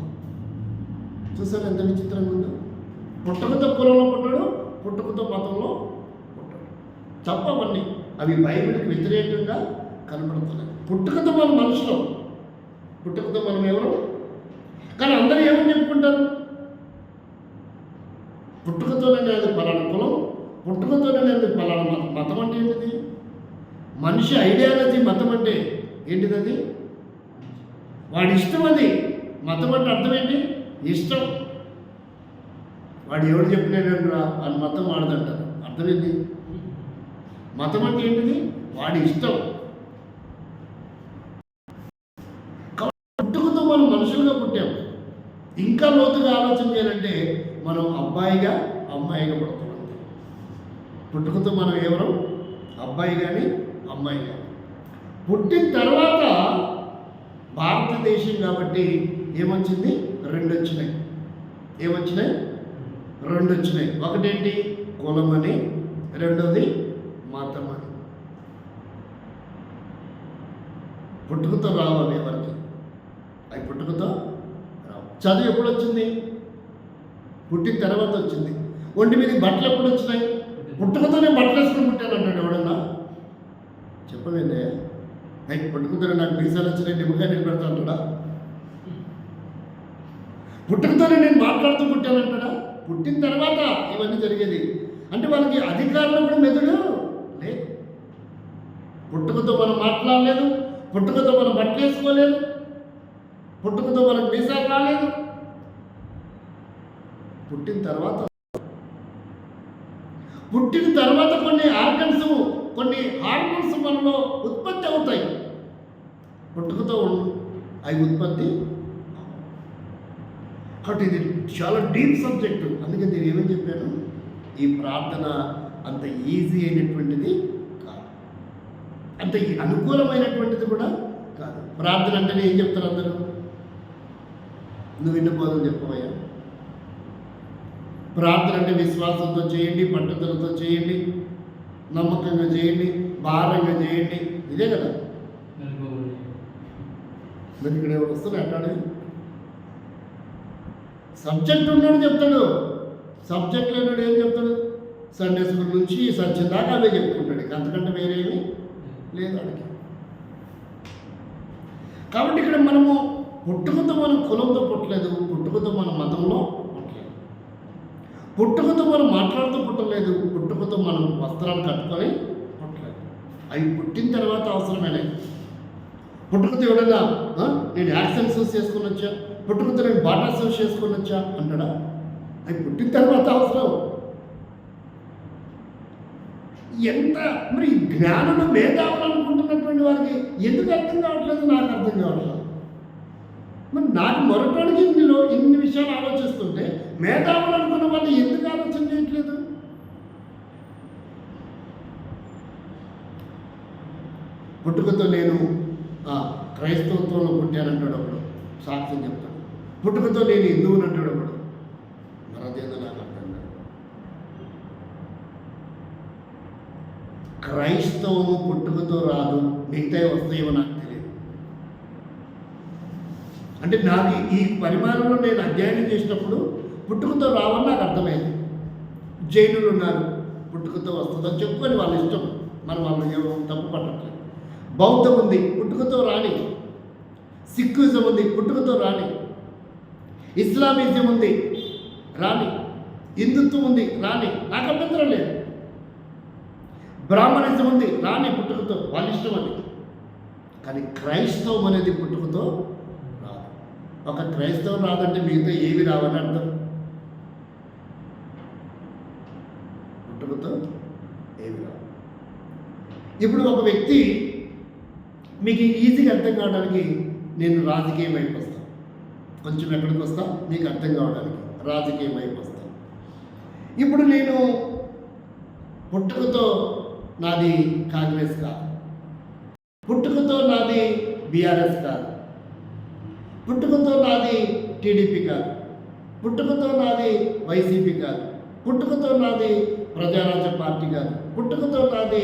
చూసారు ఎంత విచిత్రంగా ఉందో? పుట్టుకతో కులంలో పుట్టాడు, పుట్టుకతో మతంలో పుట్టాడు. తప్పవన్నీ అవి బైబిల్కి వ్యతిరేకంగా కనబడుతున్నాయి. పుట్టుకతో మనం మనుషులు, పుట్టుకతో మనం ఎవరు? కానీ అందరూ ఏమని చెప్పుకుంటారు? పుట్టుకతోనే నేను పలానా కులం, పుట్టుకతోనే నేను పలానా మతం. మతం అంటే ఏంటిది? మనిషి ఐడియాలజీ. మతం అంటే ఏంటిది? అది వాడి ఇష్టం. అది మతం అంటే అర్థం ఏంటి? ఇష్టం. వాడు ఎవడు చెప్పినాడు రా అని మతం వాడదంటారు. అర్థమైంది? మతం అంటే ఏంటిది? వాడి ఇష్టం. పుట్టుకతో మనం మనుషులుగా పుట్టాం. ఇంకా లోతుగా ఆలోచన చేయాలంటే మనం అబ్బాయిగా అమ్మాయిగా పుడతాం. పుట్టుకతో మనం ఎవరు? అబ్బాయి కానీ అమ్మాయి కానీ. పుట్టిన తర్వాత భారతదేశం కాబట్టి ఏమొచ్చింది? 2 వచ్చినాయి. ఏమొచ్చినాయి? 2 వచ్చినాయి. ఒకటేంటి? కులం అని, రెండోది మతం అని. పుట్టుకతో రావు అవి ఎవరికి. అవి పుట్టుకతో రావు. చదువు ఎప్పుడు వచ్చింది? పుట్టిన తర్వాత వచ్చింది. ఒంటి మీద బట్టలు ఎప్పుడు వచ్చినాయి? పుట్టుకతోనే బట్టలు వేసుకుని పుట్టాను అంటాడు ఎవడన్నా? చెప్పవేందే? అయితే పుట్టుకతోనే నాకు మీసాలు వచ్చినాయి, నిమ్మకాయ నేను పెడతా అంటాడా? పుట్టుకతోనే నేను మాట్లాడుతూ పుట్టానంటాడా? పుట్టిన తర్వాత ఇవన్నీ జరిగేది. అంటే వాళ్ళకి అధికారంలో కూడా మెదడు లేదు. పుట్టుకతో మనం మాట్లాడలేదు, పుట్టుకతో మనం బట్టలు వేసుకోలేదు, పుట్టుకతో మనకు మీసాలు రాలేదు. పుట్టిన తర్వాత కొన్ని ఆర్గన్స్, కొన్ని హార్మోన్స్ మనలో ఉత్పత్తి అవుతాయి. పుట్టుకతో అవి ఉత్పత్తి. కాబట్టి ఇది చాలా డీప్ సబ్జెక్టు. అందుకే నేను ఏమని చెప్పాను? ఈ ప్రార్థన అంత ఈజీ అయినటువంటిది కాదు, అంత అనుకూలమైనటువంటిది కూడా కాదు. ప్రార్థన అంటేనే ఏం చెప్తారు అందరూ? నువ్వు విన్న బోధన చెప్పవయ్యా. ప్రార్థన అంటే విశ్వాసంతో చేయండి, పట్టుదలతో చేయండి, నమ్మకంగా చేయండి, భారంగా చేయండి. ఇదే కదా. మరి ఇక్కడ ఎవరు వస్తారు అంటాడు? సబ్జెక్ట్ ఉన్నాడు చెప్తాడు, సబ్జెక్ట్ లేనాడు ఏం చెప్తాడు? సండే స్కూల్ నుంచి సత్యం దాకా అవే చెప్పుకుంటాడు. అంతకంటే వేరేమి లేదు అడిగి. కాబట్టి ఇక్కడ మనము పుట్టుకతో మనం కులంతో పుట్టలేదు, పుట్టుకతో మనం మతంలో పుట్టలేదు, పుట్టుకతో మనం మాట్లాడుతూ పుట్టలేదు, పుట్టుకతో మనం వస్త్రాలు కట్టుకొని పుట్టలేదు. అవి పుట్టిన తర్వాత అవసరమేనే. పుట్టుకతో ఎవడన్నా నేను యాక్షన్ షూస్ చేసుకుని వచ్చా, పుట్టుకతో నేను బాటా షూస్ చేసుకుని వచ్చా అంటాడా? అవి పుట్టిన తర్వాత అవసరం. ఎంత మరి జ్ఞానంలో మేధావులు అనుకుంటున్నటువంటి వారికి ఎందుకు అర్థం కావట్లేదు? నాకు అర్థం కావట్లేదు. మరి నాకు మొరటానికి ఇన్ని విషయాలు ఆలోచిస్తుంటే మేధావులు అనుకున్న వాళ్ళు ఎందుకు ఆలోచన చేయట్లేదు? పుట్టుకతో నేను క్రైస్తవత్వంలో పుట్టానంటాడు ఒకడు, సాక్ష్యం చెప్తాడు. పుట్టుకతో నేను హిందువుని అంటాడు ఒకడు. మరి అదేదో నాకు అర్థం కాదు. క్రైస్తవము పుట్టుకతో రాదు, మిగతా వస్తాయేమో నాకు తెలియదు. అంటే నాకు ఈ పరిమాణంలో నేను అధ్యయనం చేసినప్పుడు పుట్టుకతో రావని నాకు అర్థమైంది. జైనులు ఉన్నారు, పుట్టుకతో వస్తుందని చెప్పుకొని వాళ్ళ ఇష్టం, మనం వాళ్ళు ఏమో తప్పు పట్టట్లేదు. బౌద్ధం ఉంది, పుట్టుకతో రాని. సిక్కుయిజం ఉంది, పుట్టుకతో రాని. ఇస్లామిజం ఉంది, రాని. హిందుత్వం ఉంది, రాని. నాకు అభ్యంతరం లేదు. బ్రాహ్మణిజం ఉంది, రాని, పుట్టుకతో, వాళ్ళ ఇష్టం అది. కానీ క్రైస్తవం అనేది పుట్టుకతో రాదు. ఒక క్రైస్తవం రాదంటే మిగతా ఏవి రావని అర్థం. పుట్టుకతో ఏవి రావు. ఇప్పుడు ఒక వ్యక్తి మీకు ఈజీగా అర్థం కావడానికి నేను రాజకీయం వైపు వస్తాను. కొంచెం ఎక్కడికి వస్తా మీకు అర్థం కావడానికి రాజకీయం వైపు వస్తాను. ఇప్పుడు నేను పుట్టుకతో నాది కాంగ్రెస్ కాదు, పుట్టుకతో నాది బీఆర్ఎస్ కాదు, పుట్టుకతో నాది టీడీపీ కాదు, పుట్టుకతో నాది వైసీపీ కాదు, పుట్టుకతో నాది ప్రజారాజ్య పార్టీ కాదు, పుట్టుకతో నాది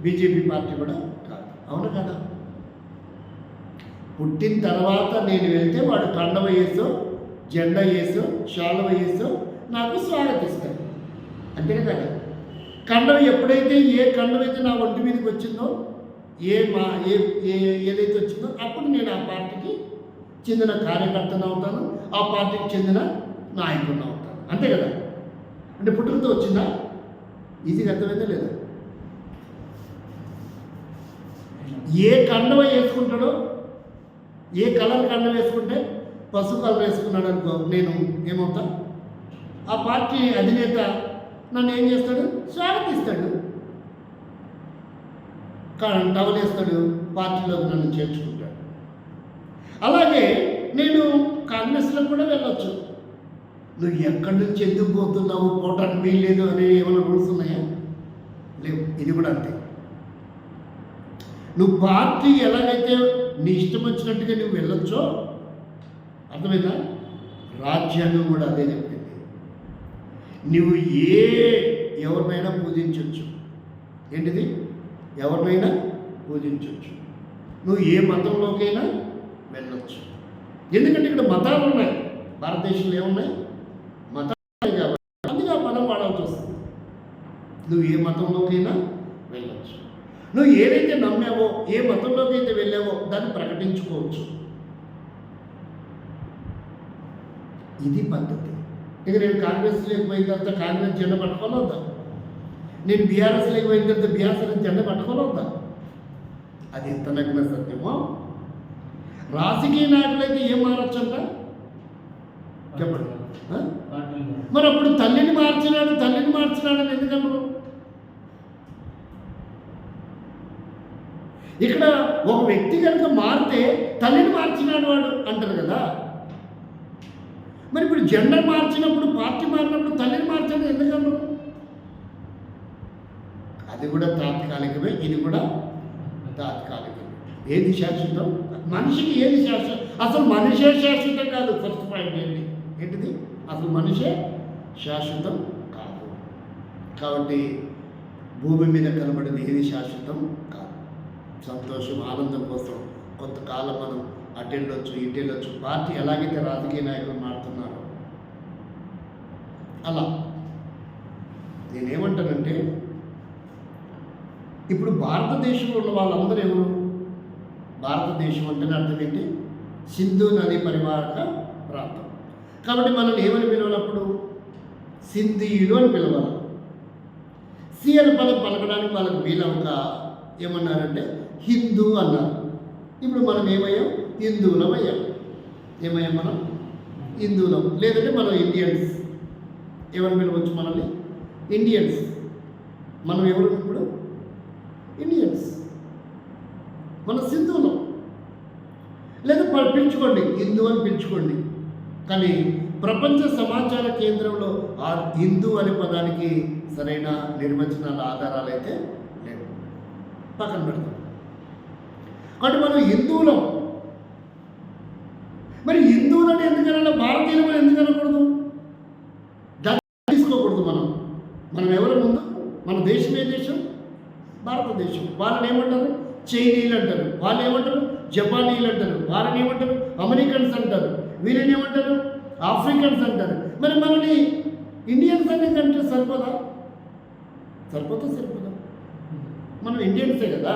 బీజేపీ పార్టీ కూడా కాదు. అవును కదా? పుట్టిన తర్వాత నేను వెళ్తే వాడు కండవ వేసో జెండా వేసో శాలువ వేసో నాకు స్వాగతిస్తాడు. అంతే కదా? కండవ ఎప్పుడైతే ఏ కండవైతే నా ఒంటి మీదకి వచ్చిందో ఏదైతే వచ్చిందో అప్పుడు నేను ఆ పార్టీకి చెందిన కార్యకర్తను అవుతాను, ఆ పార్టీకి చెందిన నాయకుడిని అవుతాను. అంతే కదా? అంటే పుట్టుకతో వచ్చిందా? ఈజీగా అర్థమైందా లేదా? ఏ కండవ వేసుకుంటాడో, ఏ కలర్ కండవ వేసుకుంటే పసుపు కలర్ వేసుకున్నాడు అనుకో, నేను ఏమవుతా? ఆ పార్టీ అధినేత నన్ను ఏం చేస్తాడు? స్వాగతిస్తాడు, టవల్ వేస్తాడు, పార్టీలోకి నన్ను చేర్చుకుంటాడు. అలాగే నేను కాంగ్రెస్లో కూడా వెళ్ళొచ్చు. నువ్వు ఎక్కడి నుంచి ఎందుకు పోతున్నావు, పోవటానికి వీల్లేదు అనే ఏమైనా రూల్స్ ఉన్నాయా? లేవు. ఇది కూడా అంతే. నువ్వు పార్టీ ఎలాగైతే నీ ఇష్టం వచ్చినట్టుగా నువ్వు వెళ్ళొచ్చో, అర్థమైందా? రాజ్యాంగం కూడా అదే చెప్పింది. నువ్వు ఎవరినైనా పూజించవచ్చు. ఏంటిది? ఎవరినైనా పూజించవచ్చు. నువ్వు ఏ మతంలోకైనా వెళ్ళొచ్చు. ఎందుకంటే ఇక్కడ మతాలు ఉన్నాయి. భారతదేశంలో ఏమున్నాయి? మతాలు కాబట్టి అందుకే ఆ పదం వాడాల్సి వస్తుంది. నువ్వు ఏ మతంలోకైనా వెళ్ళొచ్చు. నువ్వు ఏదైతే నమ్మావో, ఏ మతంలోకి అయితే వెళ్ళావో దాన్ని ప్రకటించుకోవచ్చు. ఇది పద్ధతి. ఇక నేను కాంగ్రెస్లోకి పోయిన తర్వాత కాంగ్రెస్ జెండా పట్టుకొని వద్దా? నేను బీఆర్ఎస్లోకి పోయిన తర్వాత బీఆర్ఎస్ జెండా పట్టుకొని వద్దా? అది ఎంత నగ్న సత్యమో. రాజకీయ నాయకులైతే ఏం మారొచ్చంట చెప్పండి. మరి అప్పుడు తల్లిని మార్చినాడని ఎందుకన్నారు? ఇక్కడ ఒక వ్యక్తి కనుక మారితే తల్లిని మార్చినాడు వాడు అంటారు కదా. మరి ఇప్పుడు జెండర్ మార్చినప్పుడు, పార్టీ మారినప్పుడు తల్లిని మార్చడం ఎందుకన్నారు? అది కూడా తాత్కాలికమే, ఇది కూడా తాత్కాలికమే. ఏది శాశ్వతం? మనిషికి ఏది శాశ్వతం? అసలు మనిషే శాశ్వతం కాదు. ఫస్ట్ పాయింట్ ఏంటిది? అసలు మనిషే శాశ్వతం కాదు. కాబట్టి భూమి మీద కనబడేది ఏది శాశ్వతం కాదు. సంతోషం, ఆనందం కోసం కొంతకాలం మనం అటెళ్ళొచ్చు, ఇటెళ్ళొచ్చు. పార్టీ ఎలాగైతే రాజకీయ నాయకులు మారుతున్నారో అలా. నేనేమంటానంటే, ఇప్పుడు భారతదేశంలో ఉన్న వాళ్ళందరూ ఎవరు? భారతదేశం అంటేనే అర్థం ఏంటి? సింధు నది పరివాహక ప్రాంతం. కాబట్టి మనల్ని ఏమని పిలవనప్పుడు సింధీయులు అని పిలవాలి. సి అనే పదం పలకడానికి వాళ్ళకి వీలవక ఏమన్నారంటే హిందూ అన్నారు. ఇప్పుడు మనం ఏమయ్యాం? హిందువులం అయ్యాం. ఏమయ్యాం మనం? హిందువులం. లేదంటే మనం ఇండియన్స్. ఏమని పిలవచ్చు మనల్ని? ఇండియన్స్. మనం ఎవరు ఇప్పుడు? ఇండియన్స్. మన సింధువులం. లేదా పిలుచుకోండి, హిందూ అని పిలుచుకోండి. కానీ ప్రపంచ సమాచార కేంద్రంలో ఆ హిందూ అనే పదానికి సరైన నిర్వచనాల ఆధారాలు అయితే లేవు. పక్కన పెడతాం. కాబట్టి మనం హిందువులం. మరి హిందువులని ఎందుకన్నా, భారతీయులని ఎందుకు అనకూడదు? తీసుకోకూడదు. మనం ఎవరి ముందు? మన దేశం ఏ దేశం? భారతదేశం. వాళ్ళని ఏమంటారు? చైనీయులు అంటారు. వాళ్ళు ఏమంటారు? జపానీయులు అంటారు. వాళ్ళని ఏమంటారు? అమెరికన్స్ అంటారు. వీళ్ళని ఏమంటారు? ఆఫ్రికన్స్ అంటారు. మరి మనని ఇండియన్స్ అనేది అంటే సరిపోదా? సరిపోదా? మనం ఇండియన్సే కదా.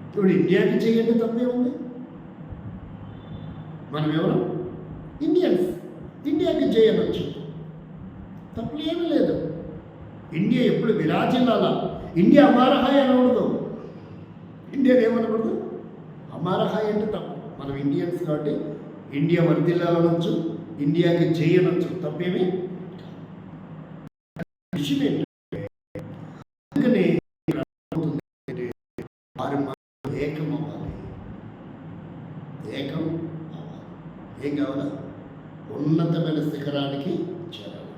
ఇప్పుడు ఇండియాకి చేయండి, తప్పే ఉంది. మనం ఎవరు? ఇండియన్స్. ఇండియాకి చేయనొచ్చు, తప్పులు ఏమీ లేదు. ఇండియా ఎప్పుడు విరాజిల్లాల. ఇండియా అమారహాయ్ అనకూడదు. ఇండియా ఏమనకూడదు? అమారహాయ్ అంటే తప్పు. మనం ఇండియన్స్ కాబట్టి ఇండియా వర్ధిల్లాలనొచ్చు, ఇండియాకి చేయనొచ్చు, తప్పేమి విషయం ఏంటంటే, అందుకనే ఏకం అవ్వాలి. ఏం కావాలా? ఉన్నతమైన శిఖరానికి చేరాలి.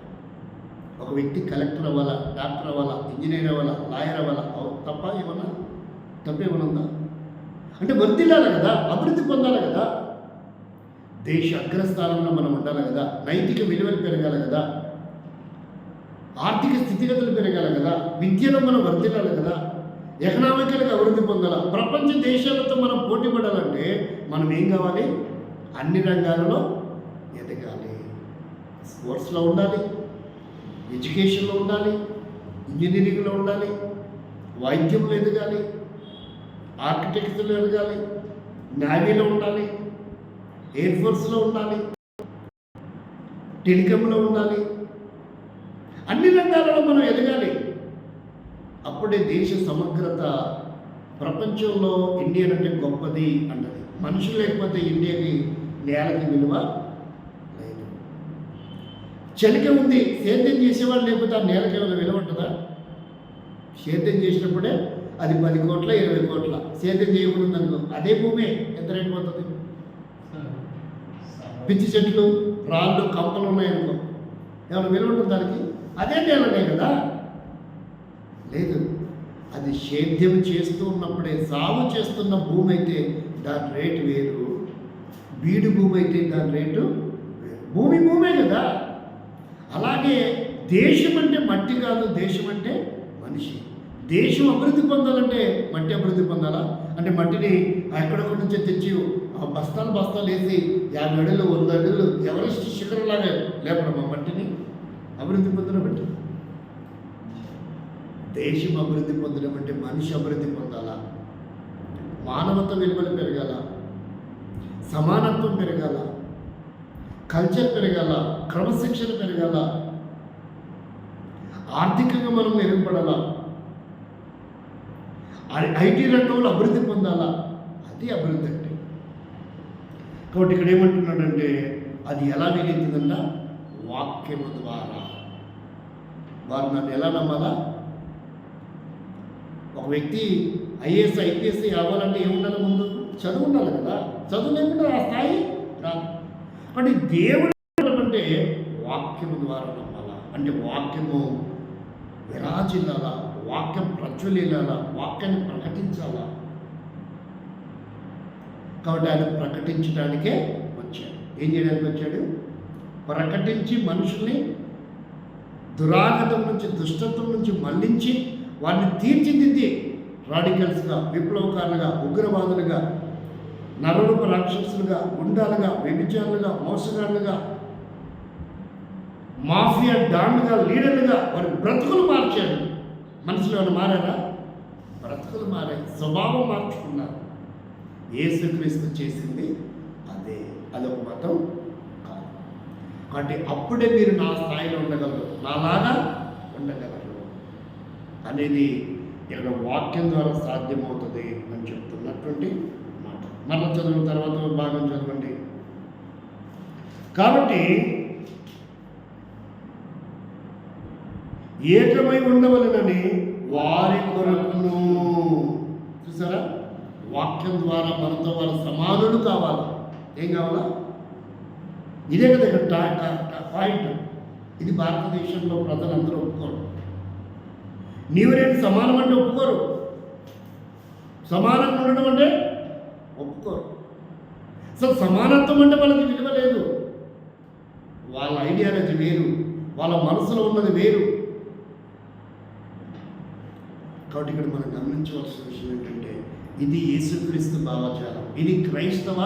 ఒక వ్యక్తి కలెక్టర్ అవ్వాలా, డాక్టర్ అవ్వాలా, ఇంజనీర్ అవ్వాలా, లాయర్ అవ్వాలా, తప్ప ఏమన్నా? తప్పేమన్నా ఉందా? అంటే వర్ధిల్లాలి కదా, అభివృద్ధి పొందాలి కదా, దేశ అగ్రస్థానంలో మనం ఉండాలి కదా, నైతిక విలువలు పెరగాలి కదా, ఆర్థిక స్థితిగతులు పెరగాలి కదా, విద్యలో మనం వర్ధిల్లాలి కదా, ఎకనామికల్గా అభివృద్ధి పొందాలి. ప్రపంచ దేశాలతో మనం పోటీ పడాలంటే మనం ఏం కావాలి? అన్ని రంగాలలో ఎదగాలి. స్పోర్ట్స్లో ఉండాలి, ఎడ్యుకేషన్లో ఉండాలి, ఇంజనీరింగ్లో ఉండాలి, వైద్యంలో ఎదగాలి, ఆర్కిటెక్చర్లో ఎదగాలి, నేవీలో ఉండాలి, ఎయిర్ ఫోర్స్లో ఉండాలి, టెలికాంలో ఉండాలి. అన్ని రంగాలలో మనం ఎదగాలి. అప్పుడే దేశ సమగ్రత ప్రపంచంలో ఇండియా అంటే గొప్పది అన్నది. మనుషులు లేకపోతే ఇండియాకి నేలకి విలువ లేదు. చలిక ఉంది, సేద్యం చేసేవాళ్ళు లేకపోతే ఆ నేలకి ఏమైనా విలువ ఉంటుందా? సేద్యం చేసినప్పుడే అది 10 కోట్ల 20 కోట్ల. సేద్యం చేయకూడదు అనుకో, అదే భూమి ఎంత రేటు పోతుంది? పిచ్చి చెట్లు, రాళ్ళు, కంపలు ఉన్నాయనుకో, ఏమైనా విలువ ఉంటుంది దానికి? అదే నేలనే కదా. లేదు, అది సేద్యం చేస్తూ ఉన్నప్పుడే, సాగు చేస్తున్న భూమి అయితే దాని రేటు వేరు, బీడు భూమి అయితే దాని రేటు వేరు. భూమి భూమే కదా. అలాగే దేశం అంటే మట్టి కాదు, దేశం అంటే మనిషి. దేశం అభివృద్ధి పొందాలంటే మట్టి అభివృద్ధి పొందాలా? అంటే మట్టిని ఎక్కడొక్కడి నుంచే తెచ్చి బస్తాలు వేసి 50 అడుగులు 100 అడుగులు ఎవరెస్ట్ శిఖరంలాగా లేపడం ఆ మట్టిని అభివృద్ధి పొందడం అంటే. దేశం అభివృద్ధి పొందడం అంటే మనిషి అభివృద్ధి పొందాలా, మానవత విలువలు పెరగాల, సమానత్వం పెరగాల, కల్చర్ పెరగాల, క్రమశిక్షణ పెరగాల, ఆర్థికంగా మనం మెరుగుపడాలా, ఐటీ రంగంలో అభివృద్ధి పొందాలా. అది అభివృద్ధి అంటే. కాబట్టి ఇక్కడ ఏమంటున్నాడంటే అది ఎలా వెలుగుతుందంట? వాక్యము ద్వారా. వారు నన్ను ఎలా నమ్మాలా? ఒక వ్యక్తి ఐఏఎస్ ఐపీఎస్ అవ్వాలంటే ఏముండాలి? ముందు చదువు ఉండాలి కదా. చదువు లేకుండా ఆ స్థాయి రాదు. అంటే దేవుడు అంటే వాక్యము ద్వారా నమ్మాలా. అంటే వాక్యము విరాజిల్లాలా, వాక్యం ప్రజ్వలిల్లాలా, వాక్యాన్ని ప్రకటించాలా. కాబట్టి ఆయన ప్రకటించడానికే వచ్చాడు. ఏం చేయడానికి వచ్చాడు? ప్రకటించి మనుషుల్ని దురాగతం నుంచి, దుష్టత్వం నుంచి మళ్లించి వారిని తీర్చిదిద్ది రాడికల్స్గా, విప్లవకారులుగా, ఉగ్రవాదులుగా, నరరూప రాక్షసులుగా, గుండాలుగా, వ్యభిచారులుగా, మోసగాళ్ళుగా, మాఫియా డాన్లుగా, లీడర్లుగా వారి బ్రతుకులు మార్చాడు. మనుషులు ఏమైనా మారారా? బ్రతుకులు మారాయి, స్వభావం మార్చుకున్నారు. యేసుక్రీస్తు చేసింది అదే. అదొక మతం కాదు. కాబట్టి అప్పుడే మీరు నా స్థాయిలో ఉండగలరు, నాలాగా ఉండగలరు అనేది ఇక్కడ వాక్యం ద్వారా సాధ్యమవుతుంది అని చెప్తున్నటువంటి మాట. మరల చదివిన తర్వాత భాగం చదవండి. కాబట్టి ఏకమై ఉండవలనని వారి కొరకును, చూసారా, వాక్యం ద్వారా మనతో వారు సమానులు కావాలి. ఏం కావాలా? ఇదే కదా ఇక్కడ పాయింట్. ఇది భారతదేశంలో ప్రజలందరూ ఒప్పుకోరు. నీవు నేను సమానం అంటే ఒప్పుకోరు. సమానంగా ఉండడం అంటే ఒప్పుకోరు. అసలు సమానత్వం అంటే వాళ్ళకి విలువ లేదు. వాళ్ళ ఐడియాలజీ వేరు, వాళ్ళ మనసులో ఉన్నది వేరు. కాబట్టి ఇక్కడ మనం గమనించవలసిన విషయం ఏంటంటే ఇది యేసుక్రీస్తు భావజాలం, ఇది క్రైస్తవ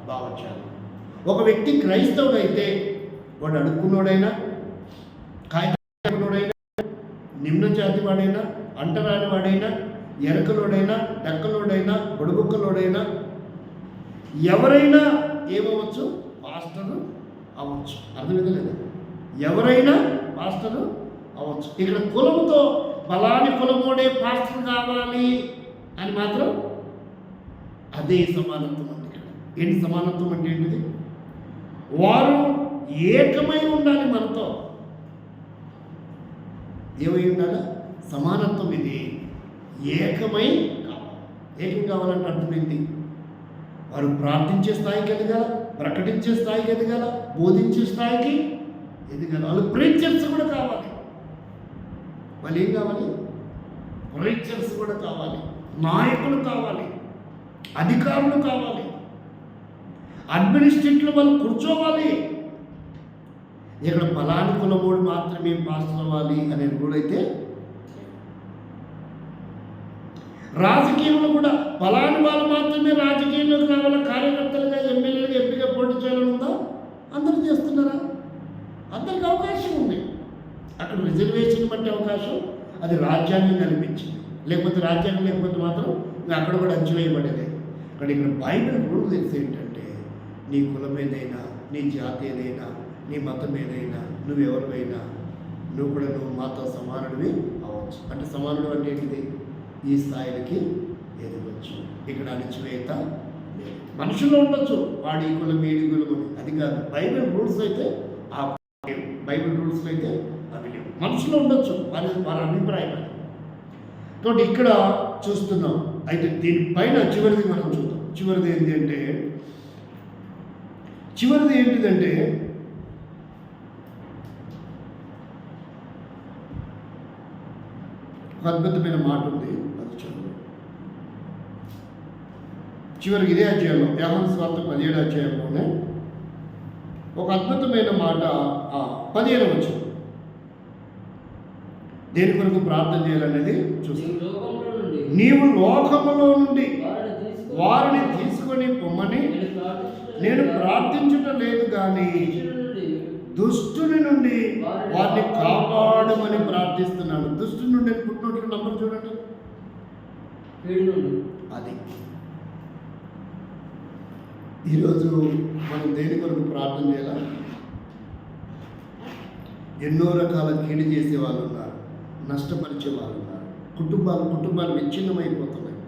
భావజాలం. ఒక వ్యక్తి క్రైస్తవుడైతే వాడు అడుక్కున్నోడైనా, కాయకున్నోడైనా, నిమ్న జాతి వాడైనా, అంటరాని వాడైనా, ఎరకలోడైనా, డక్కలోడైనా, బుడబుక్కలోడైనా, ఎవరైనా ఏమవచ్చు? పాస్టరు అవ్వచ్చు. అర్థమైందా లేదా? ఎవరైనా పాస్టరు అవ్వచ్చు. ఇక్కడ కులముతో బలాని కులమోడే పాస్టర్ కావాలి అని మాత్రం అదే సమానత్వం అంటే. ఇక్కడ ఏంటి సమానత్వం అంటే? ఏంటిది? వారు ఏకమై ఉండాలి మనతో. ఏమై ఉండాలి? సమానత్వం. ఇది ఏకమై కావాలి. ఏకం కావాలంటే అర్థమైంది. వారు ప్రార్థించే స్థాయికి ఎదగాల, ప్రకటించే స్థాయికి ఎదగాల, బోధించే స్థాయికి ఎదగాల. వాళ్ళు ప్రీచర్స్ కూడా కావాలి. వాళ్ళు ఏం కావాలి? ప్రీచర్స్ కూడా కావాలి, నాయకులు కావాలి. అధికారులు కావాలి, అడ్మినిస్ట్రేటివ్ వాళ్ళు కూర్చోవాలి. ఇక్కడ ఫలాని కులమోడు మాత్రమే పాస్టర్ అవ్వాలి అనే రూల్ అయితే, రాజకీయంలో కూడా ఫలాని వాళ్ళు మాత్రమే రాజకీయంలోకి రావాల, కార్యకర్తలుగా ఎమ్మెల్యేలుగా ఎంపీగా పోటీ చేయాలని ఉందా? అందరూ చేస్తున్నారా? అందరికి అవకాశం ఉంది. అక్కడ రిజర్వేషన్ బట్టి అవకాశం, అది రాజ్యాంగం కల్పించింది. లేకపోతే రాజ్యాంగం లేకపోతే మాత్రం అక్కడ కూడా అంచువేయబడేది. ఇక్కడ బైబిల్ రూల్స్ ఏంటంటే, నీ కులం ఏదైనా, నీ జాతి ఏదైనా, నీ మతం ఏదైనా, నువ్వెవరివైనా నువ్వు మాతో సమానుడివి అవ్వచ్చు. అంటే సమానుడు అంటే ఏంటిది? ఈ స్థాయికి ఎదగవచ్చు. ఇక్కడ అణచివేత లేదు. మనుషుల్లో ఉండొచ్చు వాడి కులం వీడి కులం అని, అది కాదు. బైబిల్ రూల్స్ అయితే బైబిల్ రూల్స్లో అయితే అవి లేవు. మనుషులు ఉండొచ్చు, వారి అభిప్రాయం అది. కాబట్టి ఇక్కడ చూస్తున్నాం. అయితే దీనిపైన చివరిది మనం చూద్దాం. చివరిది ఏంటిదంటే ఒక అద్భుతమైన మాట ఉంది, అది చదువు. చివరికి ఇదే అధ్యాయంలో, యోహాను సువార్త 17వ అధ్యాయంలోనే ఒక అద్భుతమైన మాట 15వ వచనం. దేని కొరకు ప్రార్థన చేయాలనేది చూస్తాం. నీవు లోకములో నుండి వారిని తీసుకొని పొమ్మని నేను ప్రార్థించటం లేదు కానీ దుష్టుని నుండి వారిని కాపాడమని ప్రార్థిస్తున్నాను. దుష్టుని నుండి పుట్టినట్లు నంబర్ చూడండి, అది. ఈరోజు మనం దేని కొరకు ప్రార్థన చేయాలి? ఎన్నో రకాల కీడు చేసే వాళ్ళు ఉన్నారు, నష్టపరిచే వాళ్ళు ఉన్నారు. కుటుంబాలు విచ్ఛిన్నమైపోతున్నాయి,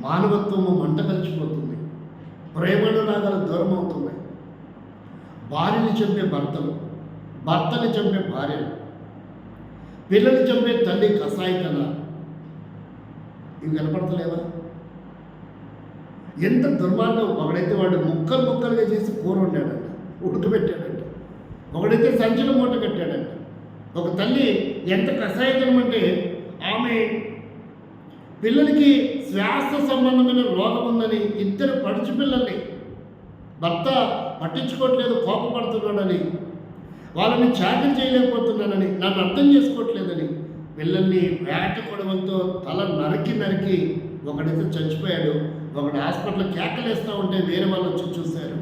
మానవత్వము మంట కలిసిపోతుంది, ప్రేమను రాగాలు దూరం అవుతున్నాయి. భార్యని చంపే భర్తలు, భర్తని చంపే భార్యలు, పిల్లల్ని చంపే తల్లి కసాయితన, ఇవి కనపడతలేవా? ఎంత దుర్మార్గం! ఒకడైతే వాడు ముక్కలుగా చేసి కూర వండాడంట, ఉడకబెట్టాడంట. ఒకడైతే సంచుల మూట కట్టాడంట. ఒక తల్లి ఎంత కసాయితనం అంటే, ఆమె పిల్లలకి శ్వాస సంబంధమైన రోగం ఉందని ఇద్దరు పడుచు పిల్లల్ని భర్త పట్టించుకోవట్లేదు, కోపపడుతున్నాడని, వాళ్ళని చాకరీ చేయలేకపోతున్నానని, నన్ను అర్థం చేసుకోవట్లేదని పిల్లల్ని వేట కొడవలతో తల నరికి ఒకడైతే చచ్చిపోయాడు. ఒకడు హాస్పిటల్ కేకలేస్తూ ఉంటే వేరే వాళ్ళు వచ్చి చూశారు.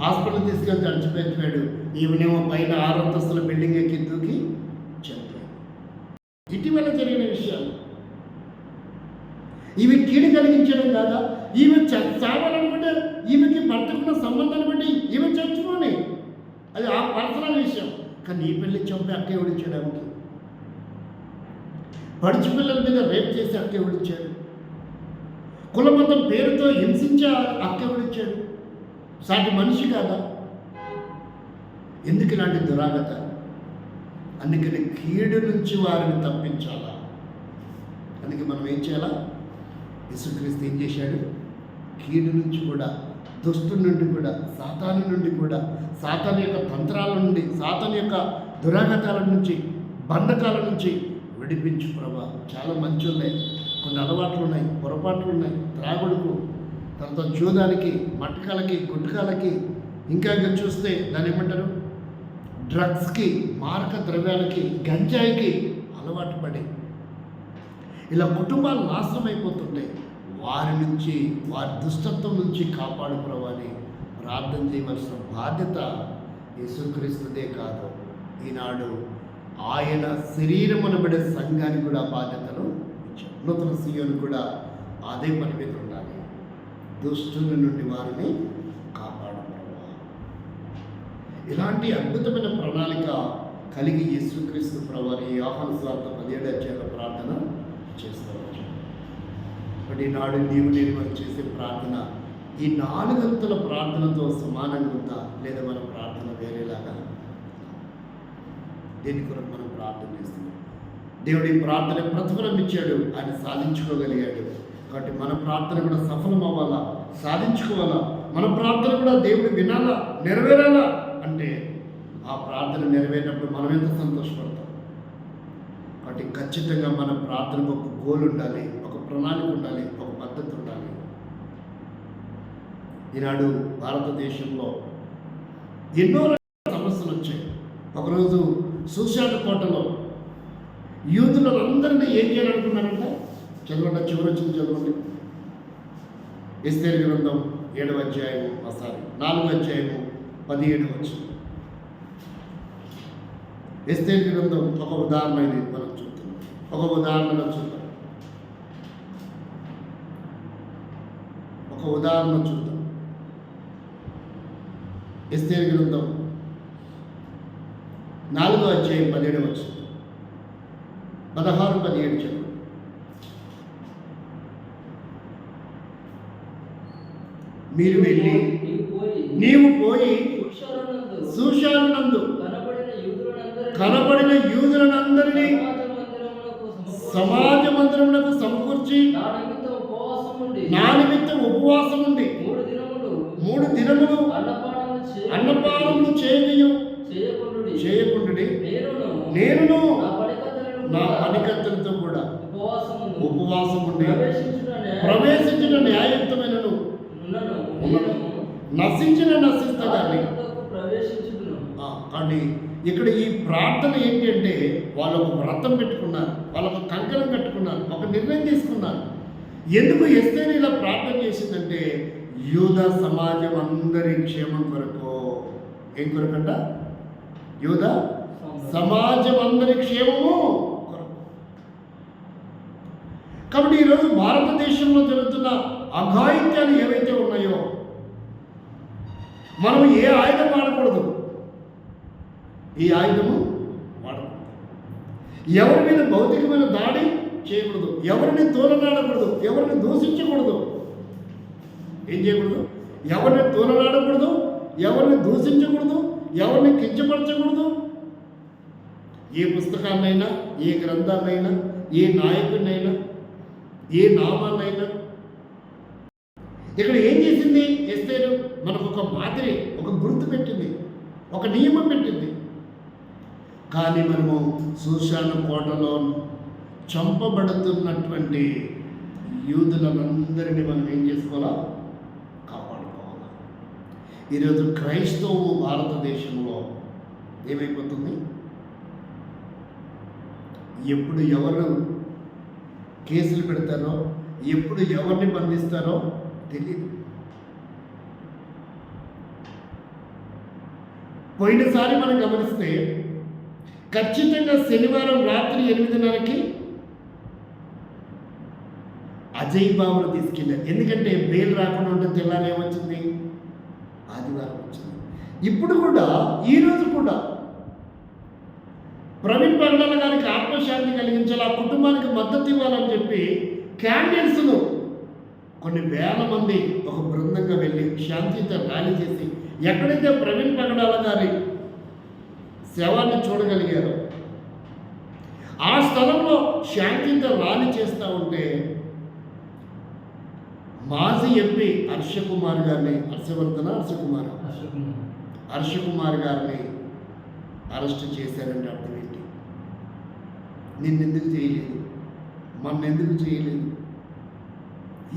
హాస్పిటల్ తీసుకెళ్తే చచ్చిపోయాడు. ఈవెనేమో పైన 6 అంతస్తుల బిల్డింగ్ ఎక్కి దూకి చనిపోయాడు. ఇటీవల జరిగిన విషయాలు ఇవి కీడు కలిగించడం కాదా? ఈమె చావాలనుకుంటే ఈమెకి భర్తకున్న సంబంధాన్ని బట్టి ఈమె చచ్చుకోని, అది ఆ పర్సనల్ విషయం. కానీ ఈ పెళ్లి చంపి అక్కే ఓడించాడు. ఆమెకి పడుచు పిల్లల మీద రేప్ చేసి అక్కే ఓడించాడు. కులమతం పేరుతో హింసించి అక్కే ఓడించాడు. సాటి మనిషి కాదా? ఎందుకు ఇలాంటి దురాగత? అందుకని కీడు నుంచి వారిని తప్పించాలా. అందుకే మనం ఏం చేయాలా? యేసుక్రీస్తు ఏం చేశాడు? కీడు నుంచి కూడా, దుష్టు నుండి కూడా, సాతాను నుండి కూడా, సాతాను యొక్క తంత్రాల నుండి, సాతాను యొక్క దురాగతాల నుంచి, బంధకాల నుంచి విడిపించు ప్రభా. చాలా మంచి ఉన్నాయి, కొన్ని అలవాట్లు ఉన్నాయి, పొరపాట్లు ఉన్నాయి. త్రాగుడుకు, తర్వాత జూదానికి, మట్టకాలకి, గుట్టకాలకి, ఇంకా చూస్తే దాన్ని ఏమంటారు, డ్రగ్స్కి, మారక ద్రవ్యాలకి, గంజాయికి అలవాటు పడి ఇలా కుటుంబాలు నాశనం అయిపోతుంటాయి. వారి నుంచి, వారి దుష్టత్వం నుంచి కాపాడు ప్రభు అని ప్రార్థన చేయవలసిన బాధ్యత యేసుక్రీస్తుదే కాదు, ఈనాడు ఆయన శరీరం అనబడే సంఘానికి కూడా బాధ్యతను ఇచ్చాడు. నూతన సీయోను కూడా అదే పని మీద ఉండాలి. దుష్టుల నుండి వారిని కాపాడు ప్రభు. ఇలాంటి అద్భుతమైన ప్రణాళిక కలిగి యేసుక్రీస్తు ప్రభు ఈ యోహాను సువార్త 17వ అధ్యాయంలో ప్రార్థన చేసుకోవచ్చు. బట్ ఈనాడు నీవు నేను మనం చేసే ప్రార్థన ఈ 4 అంతుల ప్రార్థనతో సమానంగా ఉందా, లేదా మన ప్రార్థన వేరేలాగా? దేని కొరకు మనం ప్రార్థన చేస్తున్నాం? దేవుడి ప్రార్థన ప్రతిఫలం ఇచ్చాడు, ఆయన సాధించుకోగలిగాడు. కాబట్టి మన ప్రార్థన కూడా సఫలం అవ్వాలా, సాధించుకోవాలా. మన ప్రార్థన కూడా దేవుడు వినాలా, నెరవేరాలా. అంటే ఆ ప్రార్థన నెరవేరినప్పుడు మనం ఎంత సంతోషపడతాం. కాబట్టి ఖచ్చితంగా మన ప్రార్థనకు ఒక గోల్ ఉండాలి, ఒక ప్రణాళిక ఉండాలి, ఒక పద్ధతి ఉండాలి. ఈనాడు భారతదేశంలో ఎన్నో రకాల సమస్యలు వచ్చాయి. ఒకరోజు సుశాంత్ కోటలో యూదులందరినీ ఏం చేయాలనుకున్నారంటే, చదవండి, చివరి వచ్చింది చదవండి. ఎస్తేరు గ్రంథం 7వ అధ్యాయము 4వ అధ్యాయము 17వ వచనం. ఎస్తేరు గ్రంథం ఒక ఉదాహరణ ఇది మనం చూస్తున్నాం. ఒక ఉదాహరణ చూద్దాం. ఎస్తేరు గ్రంథం 4వ అధ్యాయం 17వ వచనం. 16, 17 చదువు. మీరు వెళ్ళి నీవు పోయి సూషానునందు కనబడిన యూదులనందరినీ సమాజ మందిరమునకు సమకూర్చి నా నిమిత్తం ఉపవాసం ఉండి 3 దినములు అన్నపానములు చేయకుండుడి. నేనును నా పనికత్తులతో కూడా ఉపవాసం ఉండి ప్రవేశించిన న్యాయయుక్తమైనను నశిస్తాడని. కానీ ఇక్కడ ఈ ప్రార్థన ఏంటంటే, వాళ్ళు ఒక వ్రతం పెట్టుకున్నారు, వాళ్ళు ఒక కంకణం కట్టుకున్నారు, ఒక నిర్ణయం తీసుకున్నారు. ఎందుకు ఎస్తేరు ఇలా ప్రార్థన చేసిందంటే, యూద సమాజం అందరి క్షేమం కొరకు. ఏం కొరకంట? యూద సమాజం అందరి క్షేమము కొరకు. కాబట్టి ఈరోజు భారతదేశంలో జరుగుతున్న అఘాయిత్యాలు ఏవైతే ఉన్నాయో, మనం ఏ ఆయుధం వాడకూడదు, ఈ ఆయుధము వాడకూడదు. ఎవరి మీద భౌతికమైన దాడి చేయకూడదు, ఎవరిని తోలనాడకూడదు, ఎవరిని దూషించకూడదు. ఏం చేయకూడదు? ఎవరిని తోలనాడకూడదు, ఎవరిని దూషించకూడదు, ఎవరిని కించపరచకూడదు. ఏ పుస్తకాన్నైనా, ఏ గ్రంథాన్నైనా, ఏ నాయకుడినైనా, ఏ నామాన్నైనా. ఇక్కడ ఏం చేసింది ఎస్తేరు? మనకు ఒక మాదిరి, ఒక గుర్తు పెట్టింది, ఒక నియమం పెట్టింది. కానీ మనము సూషాను కోటలో చంపబడుతున్నటువంటి యూదులందరినీ మనం ఏం చేసుకోవాలా? కాపాడుకోవాలా. ఈరోజు క్రైస్తవు భారతదేశంలో ఏమైపోతుంది? ఎప్పుడు ఎవరు కేసులు పెడతారో, ఎప్పుడు ఎవరిని బంధిస్తారో తెలియదు. పోయినసారి మనం గమనిస్తే ఖచ్చితంగా శనివారం రాత్రి 8:30కి అజయ్ బాబును తీసుకెళ్ళారు. ఎందుకంటే బెయిల్ రాకుండా ఉంటే తెల్లారి ఏమొచ్చింది? ఆదివారం వచ్చింది. ఇప్పుడు కూడా, ఈరోజు కూడా ప్రవీణ్ పగడాల గారికి ఆత్మశాంతి కలిగించాలి, ఆ కుటుంబానికి మద్దతు ఇవ్వాలని చెప్పి క్యాండిల్స్ను కొన్ని వేల మంది ఒక బృందంగా వెళ్ళి శాంతియుత ర్యాలీ చేసి, ఎక్కడైతే ప్రవీణ్ పగడాల గారి శవాన్ని చూడగలిగారో ఆ స్థలంలో శాంతియుత ర్యాలీ చేస్తూ ఉంటే మాజీ ఎంపీ హర్షకుమార్ గారిని, హర్షకుమార్ గారిని అరెస్ట్ చేశారంటే అర్థం ఏంటి? నిన్నెందుకు చేయలేదు, మొన్నెందుకు చేయలేదు,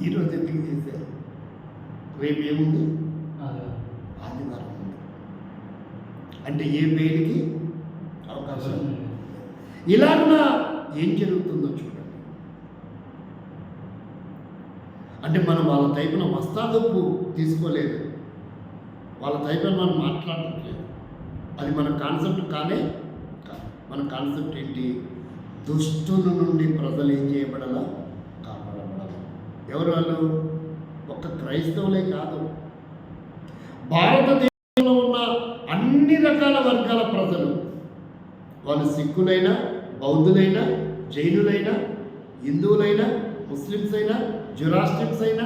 ఈరోజు ఎందుకు చేశారు? రేపు ఏముంది? ఆదివారం ఉంది. అంటే ఏ బెయిల్కి అవకాశం? ఇలాగా ఏం జరుగుతుందో చూడండి. అంటే మనం వాళ్ళ తైపున వస్తాదప్పు తీసుకోలేదు, వాళ్ళ తైపున మనం మాట్లాడట్లేదు. అది మన కాన్సెప్ట్ కానే కాదు. మన కాన్సెప్ట్ ఏంటి? దుష్టుల నుండి ప్రజలు ఏం చేయబడాలా? కాపాడబడాలి. ఎవరు వాళ్ళు? ఒక్క క్రైస్తవులే కాదు, భారతదేశంలో ఉన్న అన్ని రకాల వర్గాల ప్రజలు, వాళ్ళు సిక్కులైనా, బౌద్ధులైనా, జైనులైనా, హిందువులైనా, ముస్లిమ్స్ అయినా, జొరాస్ట్రియన్స్ అయినా,